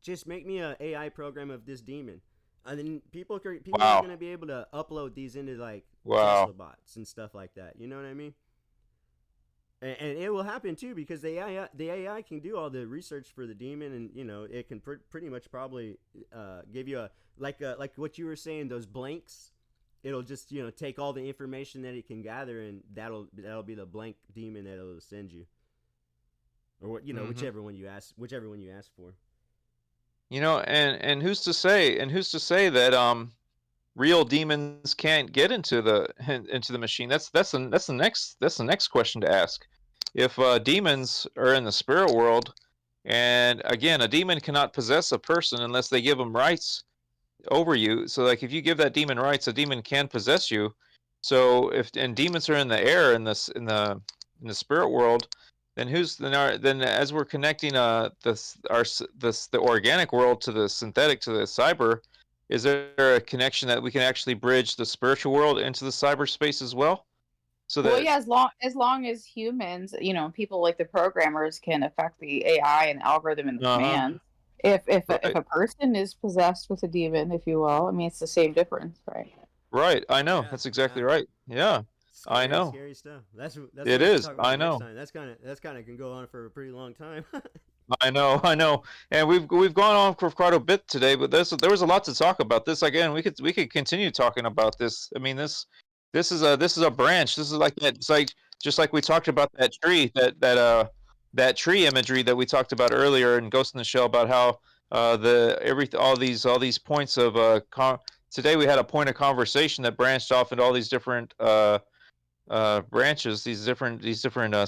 just make me a AI program of this demon. And then people are Wow. going to be able to upload these into like Wow. Tesla bots and stuff like that. You know what I mean? And it will happen too, because the AI can do all the research for the demon, and it can pretty much probably give you a like what you were saying, those blanks. It'll just take all the information that it can gather, and that'll be the blank demon that it'll send you, or what whichever one you ask for. And who's to say that real demons can't get into the machine? That's the next question to ask. If demons are in the spirit world, and again, a demon cannot possess a person unless they give them rights over you. So like if you give that demon rights, a demon can possess you. So if demons are in the air in the spirit world, then then as we're connecting the organic world to the synthetic, to the cyber, is there a connection that we can actually bridge the spiritual world into the cyberspace as well? So Well, that yeah, as long as humans, people like the programmers can affect the AI and algorithm and the commands. If right. a person is possessed with a demon, if you will, I mean, it's the same difference, right? Right, I know. Yeah, That's exactly yeah. right. Yeah, I know. Scary stuff. That's what It we can is. talk I about next know. time. That's kind of can go on for a pretty long time. I know, and we've gone on for quite a bit today, but there was a lot to talk about. This again, we could continue talking about this. I mean, this is a branch. This is like that. It's like just like we talked about that tree, that tree imagery that we talked about earlier in Ghost in the Shell, about how all these points of today we had a point of conversation that branched off into all these different branches, these different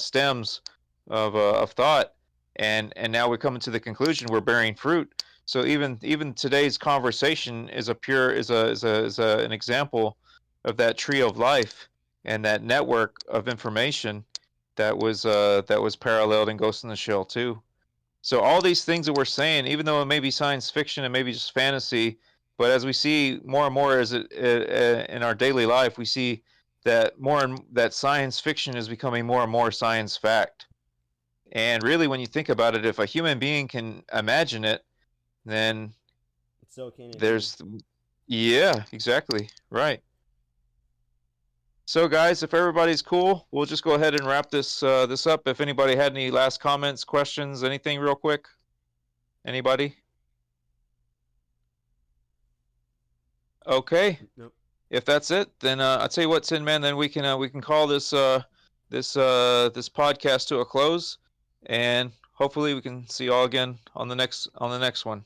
stems of thought, and now we're coming to the conclusion we're bearing fruit. So even today's conversation is an example of that tree of life and that network of information that was paralleled in Ghost in the Shell too. So all these things that we're saying, even though it may be science fiction and maybe just fantasy, but as we see more and more as in our daily life, we see that that science fiction is becoming more and more science fact. And really, when you think about it, if a human being can imagine it, then So can it be? there's, yeah, exactly, right. So, guys, if everybody's cool, we'll just go ahead and wrap this up. If anybody had any last comments, questions, anything, real quick, anybody? Okay. Nope. If that's it, then I'll tell you what, Tin Man. Then we can call this podcast to a close, and hopefully we can see you all again on the next one.